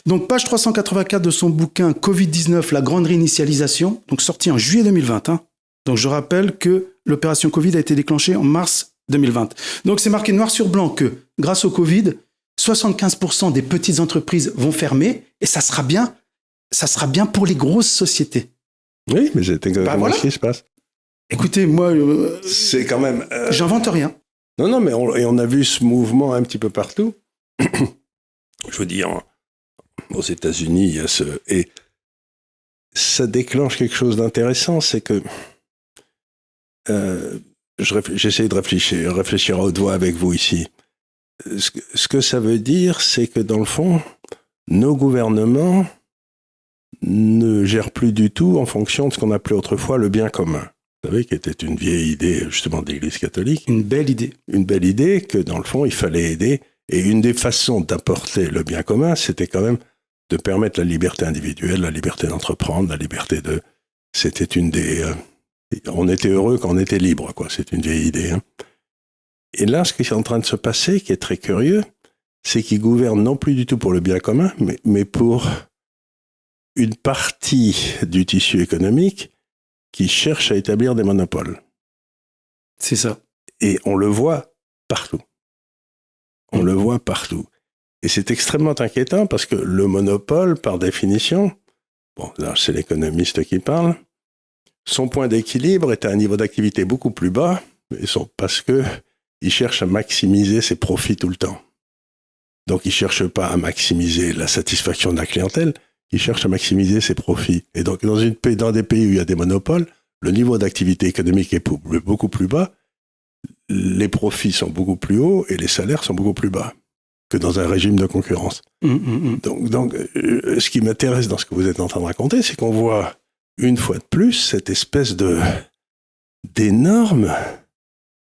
Donc page 384 de son bouquin Covid-19, la grande réinitialisation, donc sorti en juillet 2020. Hein. Donc je rappelle que l'opération Covid a été déclenchée en mars 2020. Donc c'est marqué noir sur blanc que grâce au Covid, 75% des petites entreprises vont fermer et ça sera bien pour les grosses sociétés. Oui, mais c'est exactement ce qui se passe. Écoutez, moi, c'est quand même. J'invente rien. Non, mais on a vu ce mouvement un petit peu partout. Je veux dire, aux États-Unis, il y a et ça déclenche quelque chose d'intéressant, c'est que j'essaie de réfléchir à haute voix avec vous ici. Ce que ça veut dire, c'est que dans le fond, nos gouvernements ne gèrent plus du tout en fonction de ce qu'on appelait autrefois le bien commun. Vous savez, qui était une vieille idée, justement, de l'Église catholique. Une belle idée. Une belle idée que, dans le fond, il fallait aider. Et une des façons d'apporter le bien commun, c'était quand même de permettre la liberté individuelle, la liberté d'entreprendre, la liberté de... C'était une des... on était heureux quand on était libre, quoi. C'est une vieille idée. Hein. Et là, ce qui est en train de se passer, qui est très curieux, c'est qu'ils gouvernent non plus du tout pour le bien commun, mais pour une partie du tissu économique qui cherche à établir des monopoles. C'est ça. Et on le voit partout. On le voit partout. Et c'est extrêmement inquiétant parce que le monopole, par définition, bon, là, c'est l'économiste qui parle, son point d'équilibre est à un niveau d'activité beaucoup plus bas, parce qu'il cherche à maximiser ses profits tout le temps. Donc, il ne cherche pas à maximiser la satisfaction de la clientèle, il cherche à maximiser ses profits. Et donc, dans des pays où il y a des monopoles, le niveau d'activité économique est beaucoup plus bas, les profits sont beaucoup plus hauts et les salaires sont beaucoup plus bas que dans un régime de concurrence. Donc, ce qui m'intéresse dans ce que vous êtes en train de raconter, c'est qu'on voit une fois de plus cette espèce d'énorme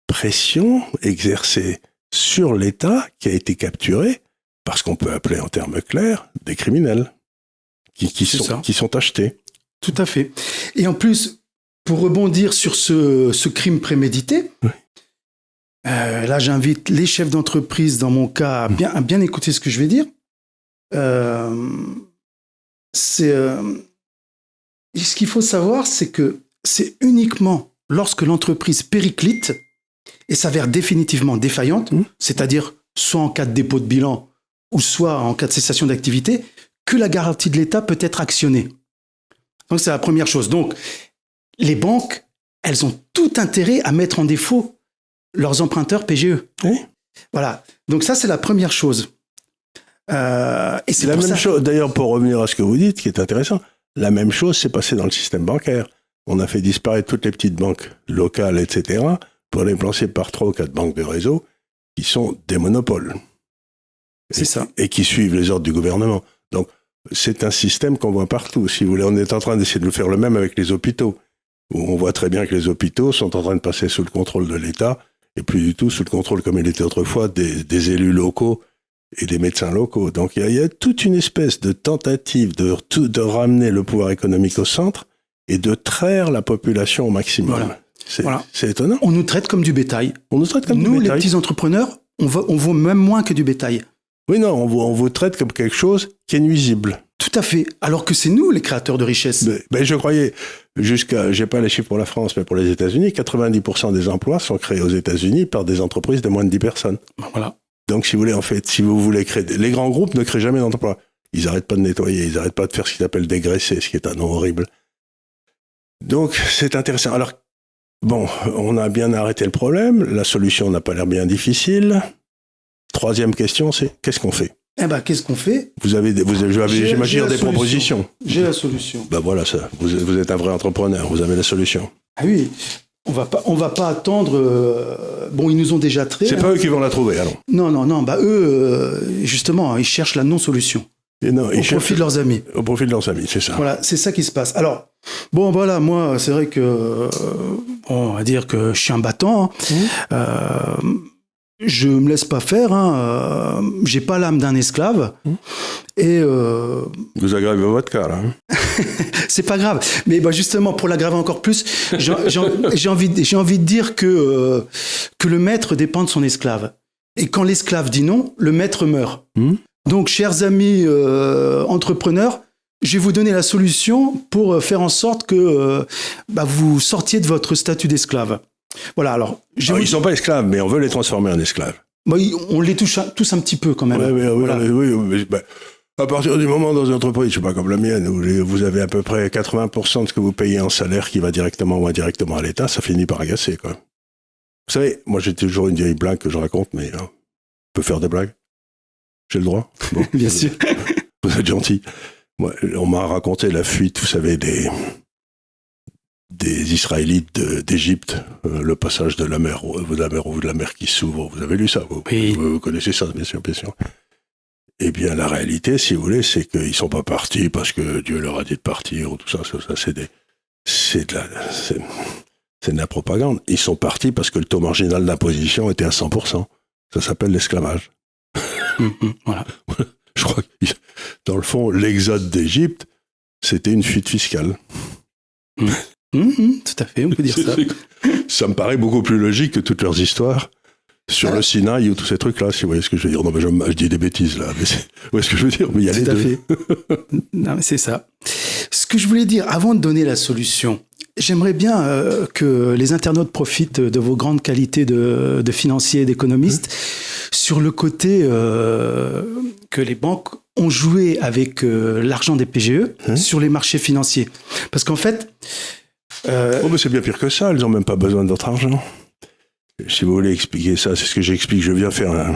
pression exercée sur l'État qui a été capturé par ce qu'on peut appeler en termes clairs des criminels qui sont achetés. Tout à fait. Et en plus, pour rebondir sur ce crime prémédité, oui. Là j'invite les chefs d'entreprise, dans mon cas, à bien écouter ce que je vais dire. Ce qu'il faut savoir, c'est que c'est uniquement lorsque l'entreprise périclite et s'avère définitivement défaillante, c'est-à-dire soit en cas de dépôt de bilan ou soit en cas de cessation d'activité, que la garantie de l'État peut être actionnée. Donc c'est la première chose. Donc les banques, elles ont tout intérêt à mettre en défaut leurs emprunteurs PGE. Oui. Voilà. Donc ça, c'est la première chose. Et c'est la même chose. D'ailleurs, pour revenir à ce que vous dites, qui est intéressant, la même chose s'est passée dans le système bancaire. On a fait disparaître toutes les petites banques locales, etc., pour les remplacer par 3 ou 4 banques de réseau qui sont des monopoles. C'est ça. Et qui suivent les ordres du gouvernement. Donc, c'est un système qu'on voit partout. Si vous voulez, on est en train d'essayer de faire le même avec les hôpitaux, où on voit très bien que les hôpitaux sont en train de passer sous le contrôle de l'État, et plus du tout sous le contrôle, comme il était autrefois, des élus locaux et des médecins locaux. Donc, il y a toute une espèce de tentative de ramener le pouvoir économique au centre et de traire la population au maximum. Voilà. C'est étonnant. On nous traite comme du bétail. On nous traite comme nous, du bétail. Les petits entrepreneurs, on vaut même moins que du bétail. Oui, non, on vous traite comme quelque chose qui est nuisible. Tout à fait. Alors que c'est nous les créateurs de richesse. Mais je croyais, j'ai pas les chiffres pour la France, mais pour les États-Unis, 90% des emplois sont créés aux États-Unis par des entreprises de moins de 10 personnes. Voilà. Donc, si vous voulez, en fait, si vous voulez créer... Les grands groupes ne créent jamais d'emplois. Ils n'arrêtent pas de nettoyer, ils n'arrêtent pas de faire ce qu'ils appellent dégraisser, ce qui est un nom horrible. Donc, c'est intéressant. Alors, bon, on a bien arrêté le problème. La solution n'a pas l'air bien difficile. Troisième question, c'est qu'est-ce qu'on fait ? Eh ben, qu'est-ce qu'on fait ? J'imagine des propositions. J'ai la solution. Ben voilà, ça. Vous êtes un vrai entrepreneur, vous avez la solution. Ah oui, on va pas attendre... Bon, ils nous ont déjà traité. C'est pas eux qui vont la trouver, alors. Non. Bah eux, justement, ils cherchent la non-solution. Au profit de leurs amis. Au profit de leurs amis, c'est ça. Voilà, c'est ça qui se passe. Alors, bon, voilà, moi, c'est vrai que... on va dire que je suis un battant. Je me laisse pas faire, j'ai pas l'âme d'un esclave. Et vous aggravez votre cas, là. C'est pas grave. Mais justement, pour l'aggraver encore plus, j'ai envie de dire que le maître dépend de son esclave. Et quand l'esclave dit non, le maître meurt. Donc, chers amis entrepreneurs, je vais vous donner la solution pour faire en sorte que vous sortiez de votre statut d'esclave. Voilà, alors... ils ne sont pas esclaves, mais on veut les transformer en esclaves. On les touche tous un petit peu, quand même. Oui. À partir du moment dans une entreprise, je ne sais pas comme la mienne, où vous avez à peu près 80% de ce que vous payez en salaire qui va directement ou indirectement à l'État, ça finit par agacer, quoi. Vous savez, moi j'ai toujours une vieille blague que je raconte, mais on peut faire des blagues. J'ai le droit. Bon, bien sûr. Vous êtes gentil. Moi, on m'a raconté la fuite, vous savez, des Israélites d'Égypte, le passage de la mer qui s'ouvre. Vous avez lu ça, vous connaissez ça, bien sûr. Eh bien, la réalité, si vous voulez, c'est qu'ils ne sont pas partis parce que Dieu leur a dit de partir ou tout ça. C'est de la propagande. Ils sont partis parce que le taux marginal d'imposition était à 100%. Ça s'appelle l'esclavage. Voilà. Je crois que, dans le fond, l'exode d'Égypte, c'était une fuite fiscale. Tout à fait, on peut dire ça. Ça me paraît beaucoup plus logique que toutes leurs histoires sur le Sinaï ou tous ces trucs-là, si vous voyez ce que je veux dire. Non, mais je dis des bêtises, là. Mais vous voyez ce que je veux dire? Mais il y a les deux. Tout à fait. Non, mais c'est ça. Ce que je voulais dire, avant de donner la solution, j'aimerais bien que les internautes profitent de vos grandes qualités de financiers et d'économistes sur le côté que les banques ont joué avec l'argent des PGE sur les marchés financiers. Parce qu'en fait... mais c'est bien pire que ça, elles n'ont même pas besoin de votre argent. Si vous voulez expliquer ça, c'est ce que j'explique. Je viens faire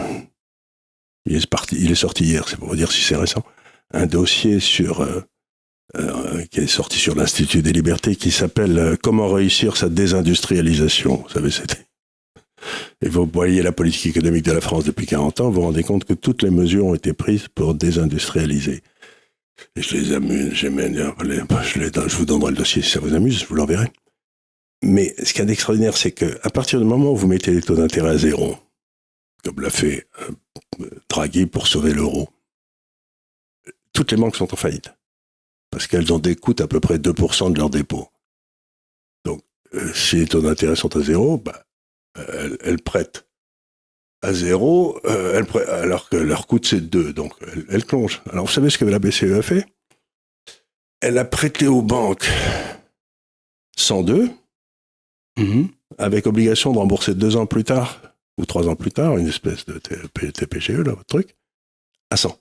il est sorti hier, c'est pour vous dire si c'est récent, un dossier qui est sorti sur l'Institut des Libertés qui s'appelle « Comment réussir sa désindustrialisation ». Vous savez, et vous voyez la politique économique de la France depuis 40 ans, vous vous rendez compte que toutes les mesures ont été prises pour désindustrialiser. Et je les amuse, je vous donnerai le dossier si ça vous amuse, je vous l'enverrai. Mais ce qu'il y a d'extraordinaire, c'est qu'à partir du moment où vous mettez les taux d'intérêt à zéro, comme l'a fait Draghi pour sauver l'euro, toutes les banques sont en faillite. Parce qu'elles ont des coûts à peu près 2% de leurs dépôts. Donc, si les taux d'intérêt sont à zéro, elles prêtent à zéro, alors que leur coût c'est 2, donc elles plongent. Alors vous savez ce que la BCE a fait? Elle a prêté aux banques 102, avec obligation de rembourser 2 ans plus tard, ou 3 ans plus tard, une espèce de TPGE, là, votre truc, à 100.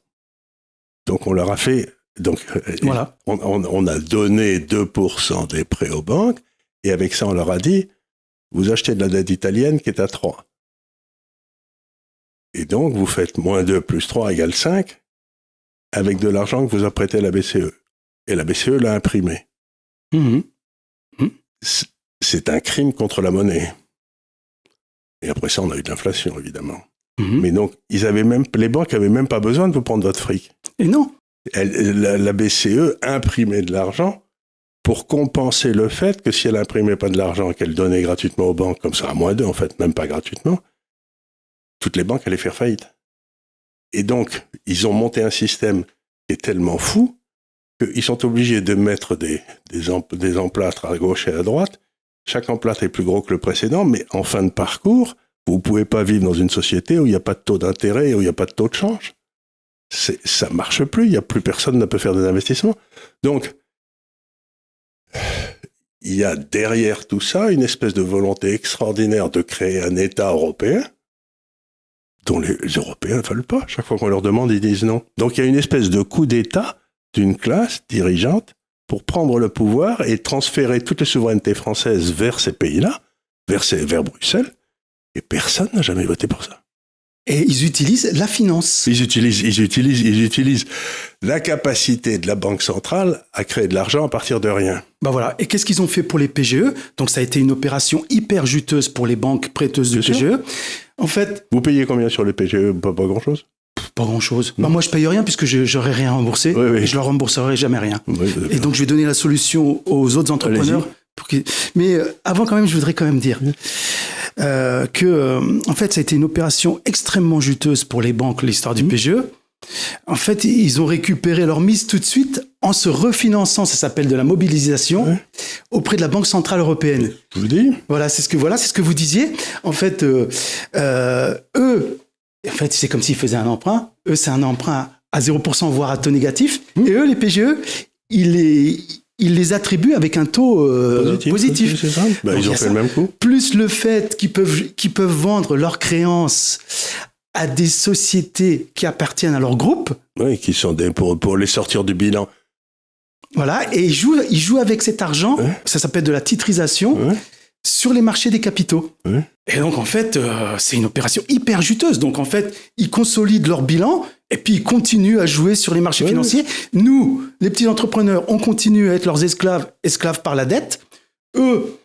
Donc on leur a fait... Donc, voilà. On a donné 2% des prêts aux banques, et avec ça on leur a dit, vous achetez de la dette italienne qui est à 3. Et donc, vous faites moins 2 plus 3 égale 5 avec de l'argent que vous a prêté la BCE. Et la BCE l'a imprimé. C'est un crime contre la monnaie. Et après ça, on a eu de l'inflation, évidemment. Mais donc, les banques avaient même pas besoin de vous prendre votre fric. Et non. La BCE imprimait de l'argent pour compenser le fait que si elle imprimait pas de l'argent et qu'elle donnait gratuitement aux banques, comme ça à moins 2 en fait, même pas gratuitement, toutes les banques allaient faire faillite. Et donc, ils ont monté un système qui est tellement fou qu'ils sont obligés de mettre des emplâtres à gauche et à droite. Chaque emplâtre est plus gros que le précédent, mais en fin de parcours, vous ne pouvez pas vivre dans une société où il n'y a pas de taux d'intérêt et où il n'y a pas de taux de change. Ça ne marche plus, il n'y a plus personne ne peut faire des investissements. Donc, il y a derrière tout ça une espèce de volonté extraordinaire de créer un État européen dont les Européens ne veulent pas. Chaque fois qu'on leur demande, ils disent non. Donc il y a une espèce de coup d'État d'une classe dirigeante pour prendre le pouvoir et transférer toutes les souverainetés françaises vers ces pays-là, vers Bruxelles, et personne n'a jamais voté pour ça. Et ils utilisent la finance. Ils utilisent la capacité de la Banque centrale à créer de l'argent à partir de rien. Ben voilà. Et qu'est-ce qu'ils ont fait pour les PGE? Donc ça a été une opération hyper juteuse pour les banques prêteuses de PGE. En fait, vous payez combien sur les PGE? Pas grand-chose. Pas grand-chose. Ben moi, je paye rien puisque j'aurais rien remboursé. Oui. Et je leur rembourserai jamais rien. Oui, et donc, je vais donner la solution aux autres entrepreneurs. Mais avant, quand même, je voudrais quand même dire que, en fait, ça a été une opération extrêmement juteuse pour les banques, l'histoire du PGE. En fait, ils ont récupéré leur mise tout de suite en se refinançant, ça s'appelle de la mobilisation, auprès de la Banque Centrale Européenne. Je vous dis. Voilà, c'est ce que vous disiez. En fait, eux, en fait, c'est comme s'ils faisaient un emprunt. Eux, c'est un emprunt à 0%, voire à taux négatif. Et eux, les PGE, ils les attribuent avec un taux positif. C'est ça. Ben, ils ont fait le même coup. Plus le fait qu'ils peuvent vendre leurs créances à des sociétés qui appartiennent à leur groupe. Oui, qui sont pour les sortir du bilan. Voilà, et ils jouent avec cet argent, ça s'appelle de la titrisation, sur les marchés des capitaux. Et donc, en fait, c'est une opération hyper juteuse. Donc, en fait, ils consolident leur bilan et puis ils continuent à jouer sur les marchés financiers. Nous, les petits entrepreneurs, on continue à être leurs esclaves par la dette. Eux,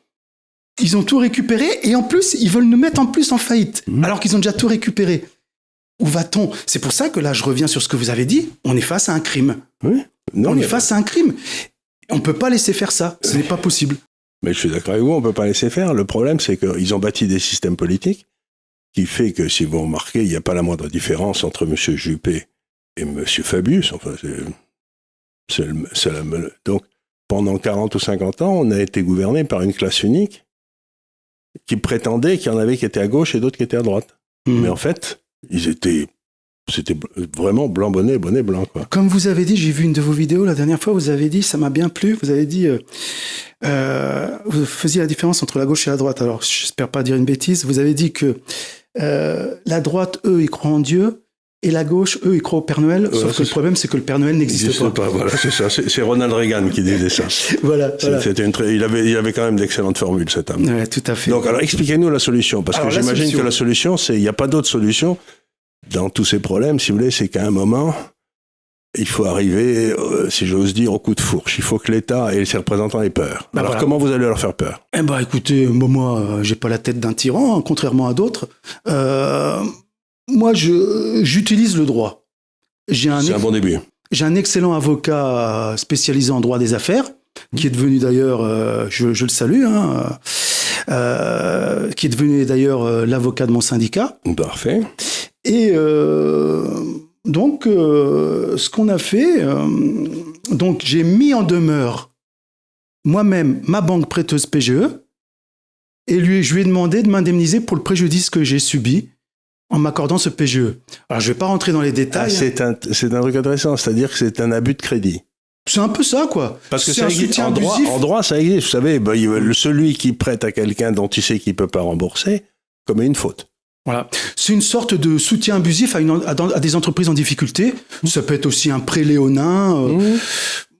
ils ont tout récupéré et en plus, ils veulent nous mettre en plus en faillite, alors qu'ils ont déjà tout récupéré. Où va-t-on? C'est pour ça que là, je reviens sur ce que vous avez dit. On est face à un crime. On est face à un crime. On ne peut pas laisser faire ça. Ce n'est pas possible. Mais je suis d'accord avec vous, on ne peut pas laisser faire. Le problème, c'est qu'ils ont bâti des systèmes politiques qui fait que, si vous remarquez, il n'y a pas la moindre différence entre M. Juppé et M. Fabius. Enfin, donc, pendant 40 ou 50 ans, on a été gouverné par une classe unique qui prétendait qu'il y en avait qui étaient à gauche et d'autres qui étaient à droite. Mais en fait, c'était vraiment blanc bonnet blanc, quoi. Comme vous avez dit, j'ai vu une de vos vidéos la dernière fois, vous avez dit, ça m'a bien plu, vous avez dit, vous faisiez la différence entre la gauche et la droite. Alors, j'espère pas dire une bêtise, vous avez dit que la droite, eux, ils croient en Dieu, et la gauche, eux, ils croient au Père Noël, sauf que le problème, c'est que le Père Noël n'existe pas. Voilà, c'est ça, c'est Ronald Reagan qui disait ça. Voilà. Il avait quand même d'excellentes formules, cet homme. Ouais, tout à fait. Donc, alors, expliquez-nous la solution, parce que j'imagine que la solution, il n'y a pas d'autre solution dans tous ces problèmes, si vous voulez, c'est qu'à un moment, il faut arriver, si j'ose dire, au coup de fourche. Il faut que l'État et ses représentants aient peur. Alors, comment vous allez leur faire peur? Écoutez, moi, j'ai pas la tête d'un tyran, hein, contrairement à d'autres. Moi, j'utilise le droit. C'est un bon début. J'ai un excellent avocat spécialisé en droit des affaires, qui est devenu d'ailleurs, je le salue, hein, qui est devenu d'ailleurs l'avocat de mon syndicat. Parfait. Et donc, ce qu'on a fait, donc j'ai mis en demeure moi-même ma banque prêteuse PGE et je lui ai demandé de m'indemniser pour le préjudice que j'ai subi en m'accordant ce PGE. Alors, je ne vais pas rentrer dans les détails. C'est un truc intéressant, c'est-à-dire que c'est un abus de crédit. C'est un peu ça, quoi. Parce que ça existe, en droit, ça existe. Vous savez, celui qui prête à quelqu'un dont il sait qu'il ne peut pas rembourser commet une faute. Voilà. C'est une sorte de soutien abusif à des entreprises en difficulté. Ça peut être aussi un prêt léonin.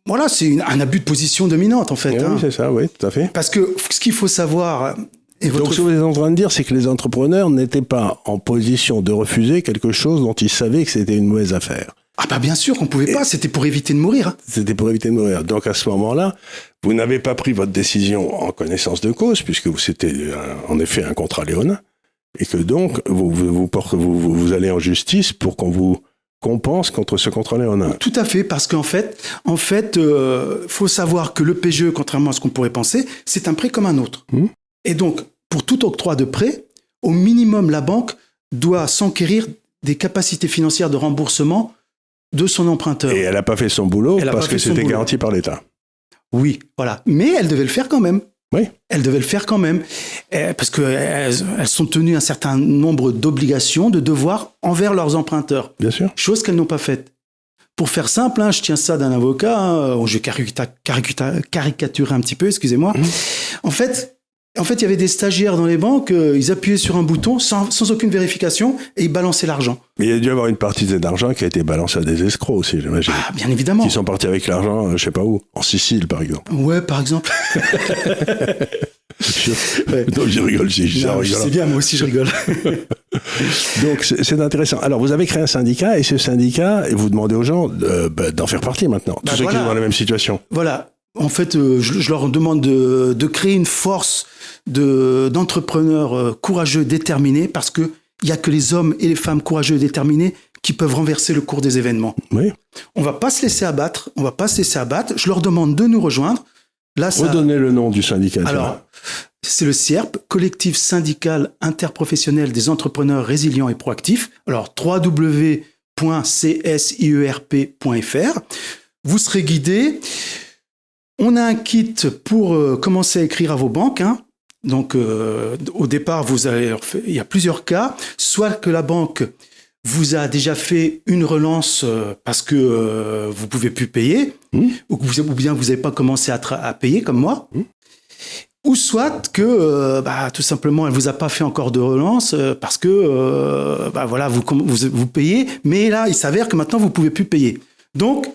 Voilà, c'est un abus de position dominante, en fait. Oui, c'est ça, oui, tout à fait. Parce que ce qu'il faut savoir... Donc, ce que vous êtes en train de dire, c'est que les entrepreneurs n'étaient pas en position de refuser quelque chose dont ils savaient que c'était une mauvaise affaire. Ah bah bien sûr qu'on pouvait pas, c'était pour éviter de mourir. C'était pour éviter de mourir. Donc à ce moment-là, vous n'avez pas pris votre décision en connaissance de cause, puisque c'était en effet un contrat léonin. Et que donc, vous allez en justice pour qu'on vous compense contre ce contrôle en a. Tout à fait, parce qu'en fait, faut savoir que le PGE, contrairement à ce qu'on pourrait penser, c'est un prêt comme un autre. Et donc, pour tout octroi de prêt, au minimum, la banque doit s'enquérir des capacités financières de remboursement de son emprunteur. Et elle n'a pas fait son boulot parce que c'était garanti par l'État. Oui, voilà. Mais elle devait le faire quand même. Oui. Elles devaient le faire quand même, parce qu'elles sont tenues un certain nombre d'obligations, de devoirs envers leurs emprunteurs. Bien sûr. Chose qu'elles n'ont pas faite. Pour faire simple, je tiens ça d'un avocat, je vais caricaturer un petit peu, excusez-moi. En fait, il y avait des stagiaires dans les banques, ils appuyaient sur un bouton sans aucune vérification et ils balançaient l'argent. Mais il y a dû y avoir une partie de cet argent qui a été balancée à des escrocs aussi, j'imagine. Ah, bien évidemment. Qui sont partis avec l'argent, je sais pas où, en Sicile par exemple. Ouais, par exemple. Non, je rigole, je sais bien, moi aussi je rigole. Donc c'est intéressant. Alors vous avez créé un syndicat et ce syndicat, et vous demandez aux gens d'en faire partie maintenant, tous ceux qui sont dans la même situation. Voilà. En fait, je leur demande de créer une force d'entrepreneurs courageux, déterminés, parce qu'il n'y a que les hommes et les femmes courageux et déterminés qui peuvent renverser le cours des événements. Oui. On ne va pas se laisser abattre. Je leur demande de nous rejoindre. Là, redonnez le nom du syndicat. Alors, c'est le CIERP, Collectif Syndical Interprofessionnel des Entrepreneurs Résilients et Proactifs. Alors, www.csierp.fr. Vous serez guidés. On a un kit pour commencer à écrire à vos banques. Donc, au départ, il y a plusieurs cas. Soit que la banque vous a déjà fait une relance parce que vous ne pouvez plus payer, ou bien vous n'avez pas commencé à payer comme moi, ou soit que tout simplement, elle ne vous a pas fait encore de relance parce que voilà, vous payez, mais là, il s'avère que maintenant, vous ne pouvez plus payer. Donc,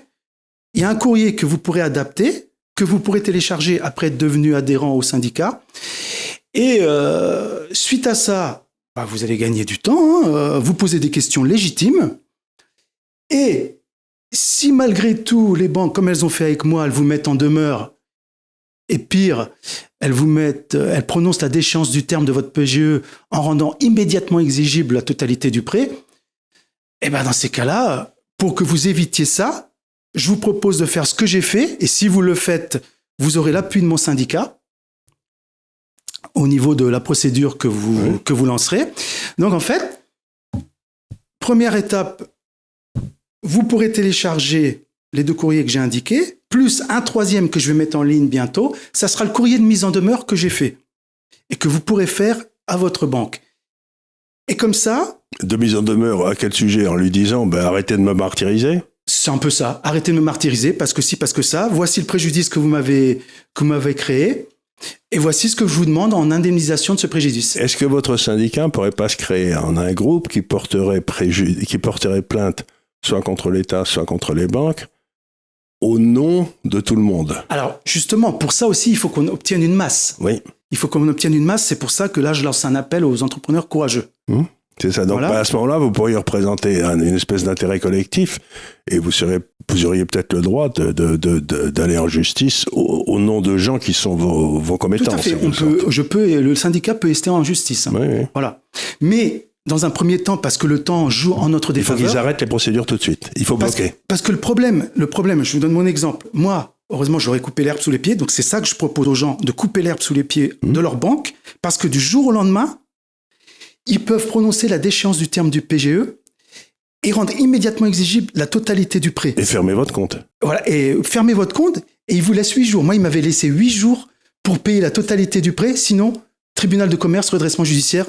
il y a un courrier que vous pourrez adapter, que vous pourrez télécharger après être devenu adhérent au syndicat. Et suite à ça, vous allez gagner du temps, vous posez des questions légitimes. Et si malgré tout, les banques, comme elles ont fait avec moi, elles vous mettent en demeure, et pire, elles prononcent la déchéance du terme de votre PGE en rendant immédiatement exigible la totalité du prêt, et dans ces cas-là, pour que vous évitiez ça, je vous propose de faire ce que j'ai fait, et si vous le faites, vous aurez l'appui de mon syndicat au niveau de la procédure que vous lancerez. Donc en fait, première étape, vous pourrez télécharger les 2 courriers que j'ai indiqués, plus un 3e que je vais mettre en ligne bientôt. Ça sera le courrier de mise en demeure que j'ai fait et que vous pourrez faire à votre banque. Et comme ça... De mise en demeure, à quel sujet? En lui disant, arrêtez de me martyriser? C'est un peu ça. Arrêtez de me martyriser parce que si, parce que ça. Voici le préjudice que vous m'avez créé. Et voici ce que je vous demande en indemnisation de ce préjudice. Est-ce que votre syndicat ne pourrait pas se créer en un groupe qui porterait plainte soit contre l'État, soit contre les banques, au nom de tout le monde? Alors, justement, pour ça aussi, il faut qu'on obtienne une masse. Oui. Il faut qu'on obtienne une masse. C'est pour ça que là, je lance un appel aux entrepreneurs courageux. C'est ça. Donc, à ce moment-là, vous pourriez représenter une espèce d'intérêt collectif et vous auriez peut-être le droit d'aller en justice au nom de gens qui sont vos commettants. Tout à fait. Le syndicat peut rester en justice. Oui. Voilà. Mais, dans un premier temps, parce que le temps joue en notre défaveur. Il faut qu'ils arrêtent les procédures tout de suite. Il faut bloquer. Parce que le problème, je vous donne mon exemple. Moi, heureusement, j'aurais coupé l'herbe sous les pieds. Donc, c'est ça que je propose aux gens, de couper l'herbe sous les pieds de leur banque. Parce que du jour au lendemain, ils peuvent prononcer la déchéance du terme du PGE et rendre immédiatement exigible la totalité du prêt. Et fermez votre compte. Voilà, et fermez votre compte et ils vous laissent 8 jours. Moi, ils m'avaient laissé 8 jours pour payer la totalité du prêt. Sinon, tribunal de commerce, redressement judiciaire,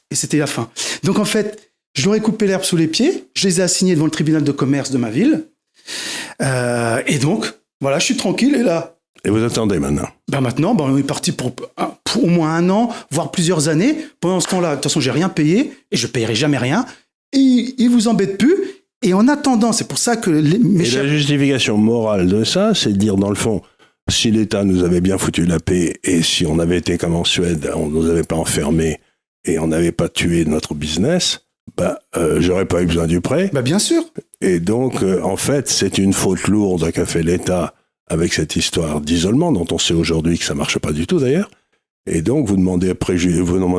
et c'était la fin. Donc en fait, je leur ai coupé l'herbe sous les pieds, je les ai assignés devant le tribunal de commerce de ma ville. Et donc, voilà, je suis tranquille et là... Et vous attendez maintenant? Maintenant, on est parti pour au moins 1 an, voire plusieurs années. Pendant ce temps-là, de toute façon, j'ai rien payé et je payerai jamais rien. Et ils vous embêtent plus. Et en attendant, c'est pour ça que... La justification morale de ça, c'est de dire, dans le fond, si l'État nous avait bien foutu la paix et si on avait été comme en Suède, on ne nous avait pas enfermés et on n'avait pas tué notre business, j'aurais pas eu besoin du prêt. Bien sûr. Et donc, en fait, c'est une faute lourde qu'a fait l'État avec cette histoire d'isolement, dont on sait aujourd'hui que ça marche pas du tout d'ailleurs. Et donc, vous demandez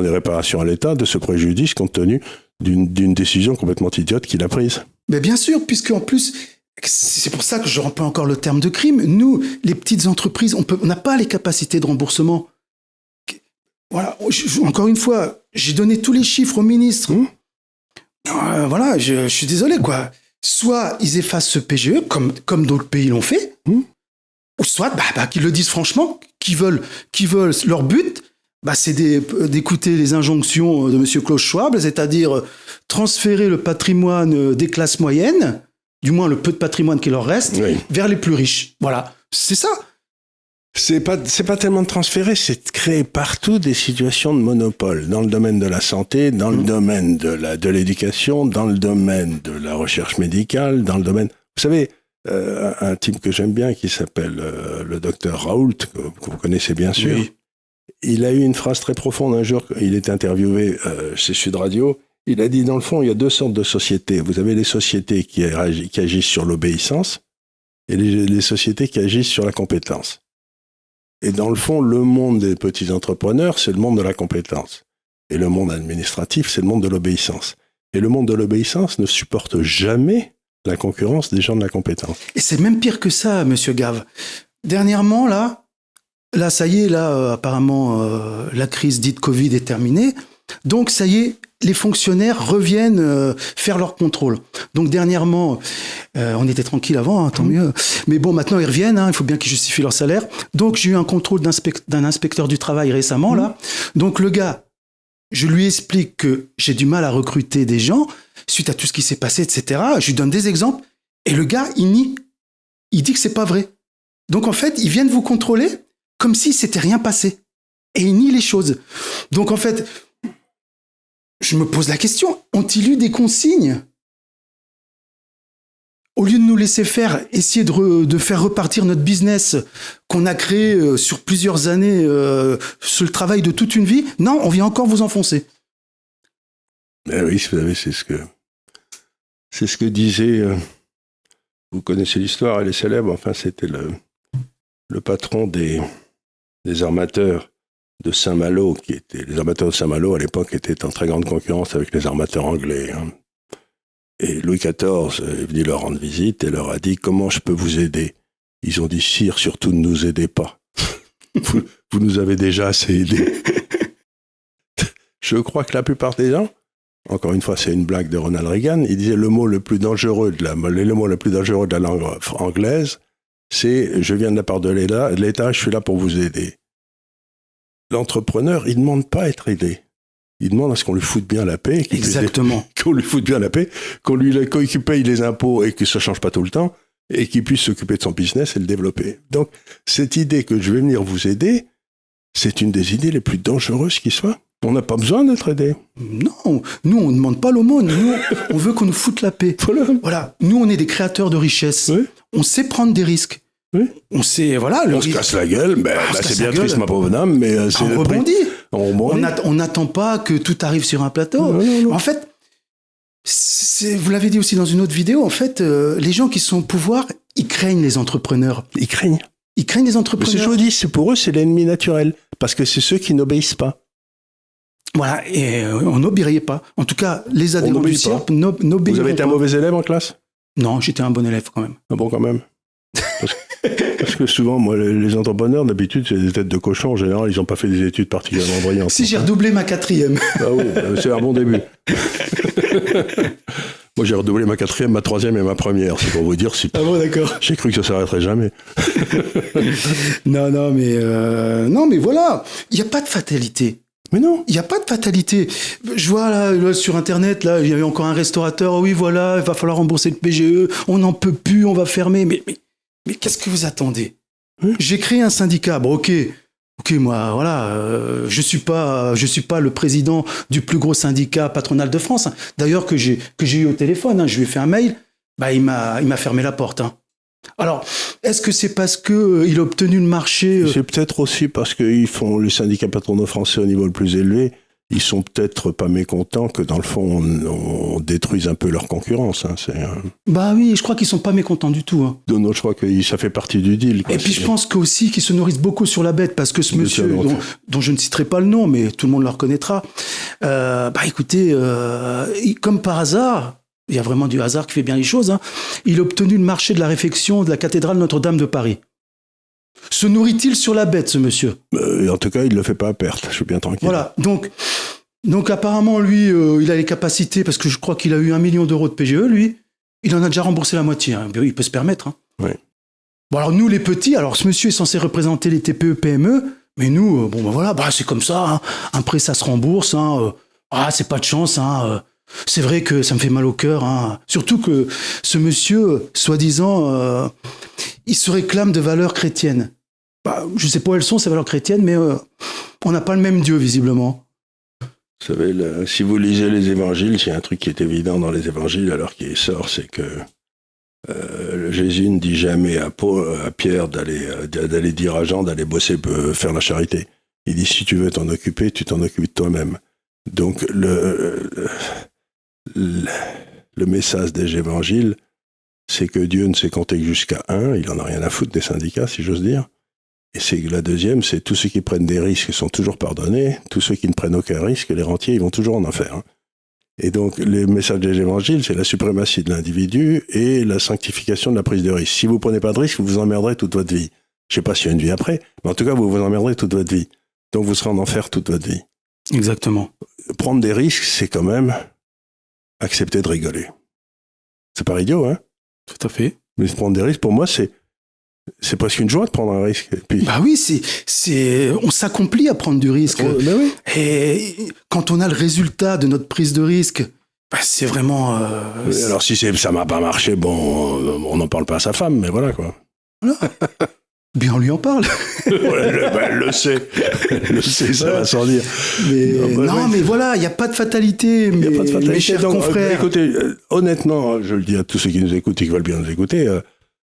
réparation à l'État de ce préjudice compte tenu d'une décision complètement idiote qu'il a prise. Mais bien sûr, puisque en plus, c'est pour ça que je remplis encore le terme de crime. Nous, les petites entreprises, on n'a pas les capacités de remboursement. Voilà, encore une fois, j'ai donné tous les chiffres au ministre. Voilà, je suis désolé, quoi. Soit ils effacent ce PGE, comme d'autres pays l'ont fait, ou soit qu'ils le disent franchement, qu'ils veulent leur but, c'est d'écouter les injonctions de M. Klaus Schwab, c'est-à-dire transférer le patrimoine des classes moyennes, du moins le peu de patrimoine qui leur reste, vers les plus riches. Voilà, c'est ça. C'est pas tellement de transférer, c'est de créer partout des situations de monopole, dans le domaine de la santé, dans le domaine de l'éducation, dans le domaine de la recherche médicale, dans le domaine... Vous savez, un type que j'aime bien qui s'appelle le docteur Raoult, que vous connaissez bien sûr, il a eu une phrase très profonde un jour, il était interviewé chez Sud Radio, il a dit, dans le fond, il y a deux sortes de sociétés. Vous avez les sociétés qui agissent sur l'obéissance et les sociétés qui agissent sur la compétence. Et dans le fond, le monde des petits entrepreneurs, c'est le monde de la compétence. Et le monde administratif, c'est le monde de l'obéissance. Et le monde de l'obéissance ne supporte jamais la concurrence des gens de la compétence. Et c'est même pire que ça, Monsieur Gave. Dernièrement, là, ça y est, apparemment, la crise dite Covid est terminée. Donc, ça y est, les fonctionnaires reviennent faire leur contrôle. Donc, dernièrement, on était tranquille avant, tant mieux. Mais bon, maintenant, ils reviennent, il faut bien qu'ils justifient leur salaire. Donc, j'ai eu un contrôle d'un inspecteur du travail récemment, là. Donc, le gars, je lui explique que j'ai du mal à recruter des gens suite à tout ce qui s'est passé, etc. Je lui donne des exemples. Et le gars, il nie. Il dit que c'est pas vrai. Donc, en fait, ils viennent vous contrôler comme si c'était rien passé. Et il nie les choses. Donc, en fait... Je me pose la question, ont-ils eu des consignes ? Au lieu de nous laisser essayer de faire repartir notre business qu'on a créé sur plusieurs années, sur le travail de toute une vie, non, on vient encore vous enfoncer. Ben oui, vous savez, c'est ce que disait, vous connaissez l'histoire, elle est célèbre, enfin c'était le patron des armateurs de Saint-Malo, les armateurs de Saint-Malo à l'époque étaient en très grande concurrence avec les armateurs anglais. Et Louis XIV est venu leur rendre visite et leur a dit « Comment je peux vous aider ?» Ils ont dit « Sire, surtout ne nous aidez pas. vous nous avez déjà assez aidés. » Je crois que la plupart des gens, encore une fois c'est une blague de Ronald Reagan, il disait le mot le plus dangereux de la langue anglaise, c'est « Je viens de la part de l'État, je suis là pour vous aider ». L'entrepreneur, il ne demande pas à être aidé. Il demande à ce qu'on lui foute bien la paix. Exactement. Qu'on lui foute bien la paix, qu'il paye les impôts et que ça ne change pas tout le temps, et qu'il puisse s'occuper de son business et le développer. Donc, cette idée que je vais venir vous aider, c'est une des idées les plus dangereuses qui soit. On n'a pas besoin d'être aidé. Non, nous, on ne demande pas l'aumône. Nous, on veut qu'on nous foute la paix. Voilà. Nous, on est des créateurs de richesse. Oui. On sait prendre des risques. Oui. On sait, voilà. On se casse la gueule, c'est bien triste, ma pauvre dame, mais c'est on rebondit. On n'attend pas que tout arrive sur un plateau. Non. En fait, vous l'avez dit aussi dans une autre vidéo, en fait, les gens qui sont au pouvoir, ils craignent les entrepreneurs. Ils craignent les entrepreneurs. Mais c'est ce que je vous dis, c'est pour eux, c'est l'ennemi naturel, parce que c'est ceux qui n'obéissent pas. Voilà, et on n'obéirait pas. En tout cas, les adhérents du CIRP n'obéiraient pas. Vous avez été un mauvais élève en classe ? Non, j'étais un bon élève quand même. Ah bon, quand même. Parce que souvent, moi, les entrepreneurs, d'habitude, c'est des têtes de cochon. En général, ils n'ont pas fait des études particulièrement brillantes. Si, j'ai redoublé ma 4e. Ah oui, c'est un bon début. Moi, j'ai redoublé ma 4e, ma 3e et ma 1re. C'est pour vous dire si... Ah bon, d'accord. J'ai cru que ça s'arrêterait jamais. Non, mais voilà. Il n'y a pas de fatalité. Mais non. Il n'y a pas de fatalité. Je vois là, sur Internet, là, il y avait encore un restaurateur. Oh oui, voilà, il va falloir rembourser le PGE. On n'en peut plus, on va fermer. Mais qu'est-ce que vous attendez ? J'ai créé un syndicat. Bon, ok, moi, voilà, je suis pas le président du plus gros syndicat patronal de France. D'ailleurs, que j'ai eu au téléphone. Je lui ai fait un mail. Il m'a fermé la porte. Alors, est-ce que c'est parce qu'il a obtenu le marché C'est peut-être aussi parce qu'ils font les syndicats patronaux français au niveau le plus élevé. Ils sont peut-être pas mécontents que dans le fond on détruise un peu leur concurrence. Hein. Bah oui, je crois qu'ils sont pas mécontents du tout. Hein. Non, je crois que ça fait partie du deal. Quoi. Et puis je pense aussi qu'ils se nourrissent beaucoup sur la bête parce que ce monsieur dont je ne citerai pas le nom, mais tout le monde le reconnaîtra. Écoutez, comme par hasard. Il y a vraiment du hasard qui fait bien les choses. Hein. Il a obtenu le marché de la réfection de la cathédrale Notre-Dame de Paris. Se nourrit-il sur la bête, ce monsieur ? En tout cas, il ne le fait pas à perte. Je suis bien tranquille. Voilà. Donc apparemment, lui, il a les capacités, parce que je crois qu'il a eu 1 million d'euros de PGE, lui. Il en a déjà remboursé la moitié. Hein. Il peut se permettre. Hein. Oui. Bon, alors nous, les petits, alors ce monsieur est censé représenter les TPE, PME, mais nous, c'est comme ça. Hein. Un prêt, ça se rembourse. Hein. C'est pas de chance. Hein. C'est vrai que ça me fait mal au cœur, hein. Surtout que ce monsieur, soi-disant, il se réclame de valeurs chrétiennes. Je ne sais pas où elles sont, ces valeurs chrétiennes, mais on n'a pas le même Dieu, visiblement. Vous savez, si vous lisez les évangiles, c'est un truc qui est évident dans les évangiles, alors qu'il sort, c'est que Jésus ne dit jamais à Pierre d'aller dire à Jean d'aller bosser pour faire la charité. Il dit, si tu veux t'en occuper, tu t'en occupes toi-même. Donc, le message des évangiles, c'est que Dieu ne sait compter que jusqu'à 1, il en a rien à foutre des syndicats, si j'ose dire. Et c'est la deuxième, c'est tous ceux qui prennent des risques sont toujours pardonnés, tous ceux qui ne prennent aucun risque, les rentiers, ils vont toujours en enfer. Hein. Et donc, le message des évangiles, c'est la suprématie de l'individu et la sanctification de la prise de risque. Si vous ne prenez pas de risque, vous vous emmerderez toute votre vie. Je ne sais pas s'il y a une vie après, mais en tout cas, vous vous emmerderez toute votre vie. Donc, vous serez en enfer toute votre vie. Exactement. Prendre des risques, c'est quand même accepter de rigoler. C'est pas idiot, hein ? Tout à fait. Mais prendre des risques, pour moi, c'est presque une joie de prendre un risque. Et puis... oui, on s'accomplit à prendre du risque. Oui. Et quand on a le résultat de notre prise de risque, c'est vraiment... Oui, alors si ça m'a pas marché, on n'en parle pas à sa femme, mais voilà quoi. Voilà. Bien, on lui en parle. Elle le sait, ça va sans dire. Mais voilà, il n'y a pas de fatalité, mes chers confrères. Écoutez, honnêtement, je le dis à tous ceux qui nous écoutent et qui veulent bien nous écouter,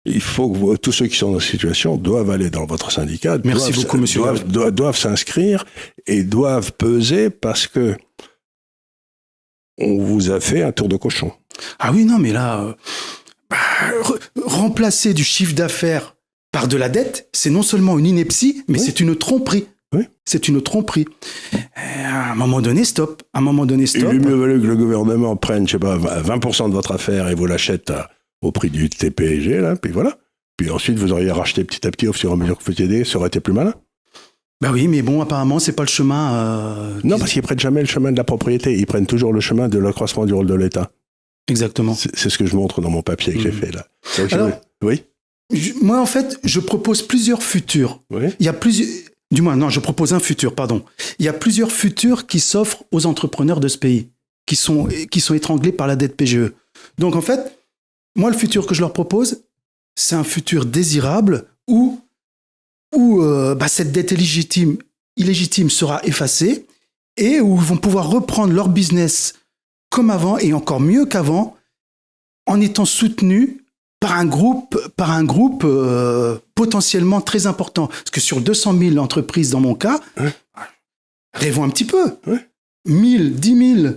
il faut que tous ceux qui sont dans cette situation doivent aller dans votre syndicat. Merci beaucoup, monsieur. Doivent s'inscrire et doivent peser parce que on vous a fait un tour de cochon. Ah oui, non, mais là, remplacer du chiffre d'affaires par de la dette, c'est non seulement une ineptie, mais c'est une tromperie. Oui. C'est une tromperie. À un moment donné, stop. Il eût mieux valu que le gouvernement prenne, 20% de votre affaire et vous l'achète au prix du TPG, là, puis voilà. Puis ensuite, vous auriez racheté petit à petit au fur et à mesure que vous aidiez, ça aurait été plus malin. Oui, mais bon, apparemment, c'est pas le chemin... Non, parce qu'ils prennent jamais le chemin de la propriété. Ils prennent toujours le chemin de l'accroissement du rôle de l'État. Exactement. C'est ce que je montre dans mon papier que j'ai fait, là. Donc, alors, oui. Moi, en fait, je propose plusieurs futurs. Oui. Il y a plusieurs... Du moins, non, je propose un futur, pardon. Il y a plusieurs futurs qui s'offrent aux entrepreneurs de ce pays, qui sont étranglés par la dette PGE. Donc, en fait, moi, le futur que je leur propose, c'est un futur désirable où cette dette illégitime sera effacée et où ils vont pouvoir reprendre leur business comme avant et encore mieux qu'avant en étant soutenus par un groupe potentiellement très important. Parce que sur 200 000 entreprises dans mon cas, rêvons un petit peu. 1000, 10 000,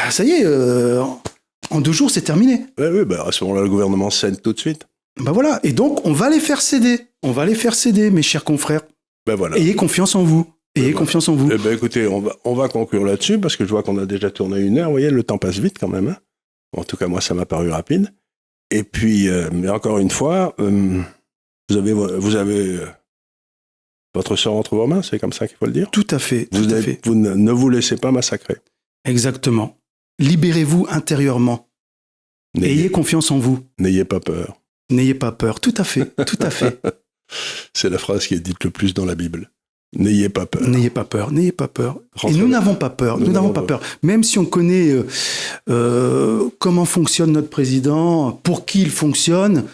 ça y est, en 2 jours, c'est terminé. Oui, à ce moment-là, le gouvernement cède tout de suite. Voilà, et donc on va les faire céder. Mes chers confrères. Voilà. Ayez confiance en vous. Confiance en vous. Écoutez, on va conclure là-dessus, parce que je vois qu'on a déjà tourné 1 heure. Vous voyez, le temps passe vite quand même. Hein. En tout cas, moi, ça m'a paru rapide. Et puis, mais encore une fois, vous avez votre sort entre vos mains, c'est comme ça qu'il faut le dire. Tout à fait. Vous ne vous laissez pas massacrer. Exactement. Libérez-vous intérieurement. Ayez confiance en vous. N'ayez pas peur. N'ayez pas peur. Tout à fait. C'est la phrase qui est dite le plus dans la Bible. N'ayez pas peur. N'ayez pas peur. Et nous n'avons pas peur. Nous n'avons pas peur. Même si on connaît comment fonctionne notre président, pour qui il fonctionne,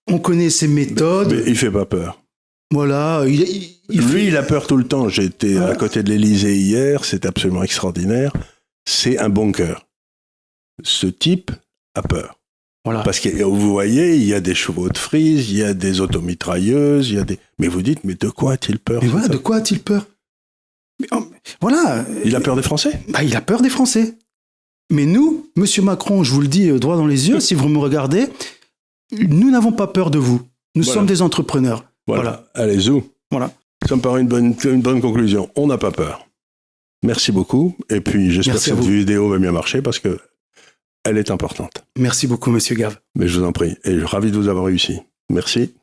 on connaît ses méthodes. Mais il fait pas peur. Voilà. Il a peur tout le temps. J'étais à côté de l'Élysée hier. C'est absolument extraordinaire. C'est un bon cœur. Ce type a peur. Voilà. Parce que vous voyez, il y a des chevaux de frise, il y a des automitrailleuses, Mais vous dites, mais de quoi a-t-il peur? Mais voilà, de quoi a-t-il peur? Voilà. Il a peur des Français? Il a peur des Français. Mais nous, Monsieur Macron, je vous le dis droit dans les yeux, si vous me regardez, nous n'avons pas peur de vous. Nous sommes des entrepreneurs. Voilà. Allez, zou. Voilà. Ça me paraît une bonne conclusion. On n'a pas peur. Merci beaucoup. Et puis, j'espère que cette vidéo va bien marcher parce que elle est importante. Merci beaucoup, Monsieur Gave. Mais je vous en prie. Et ravi de vous avoir réussi. Merci.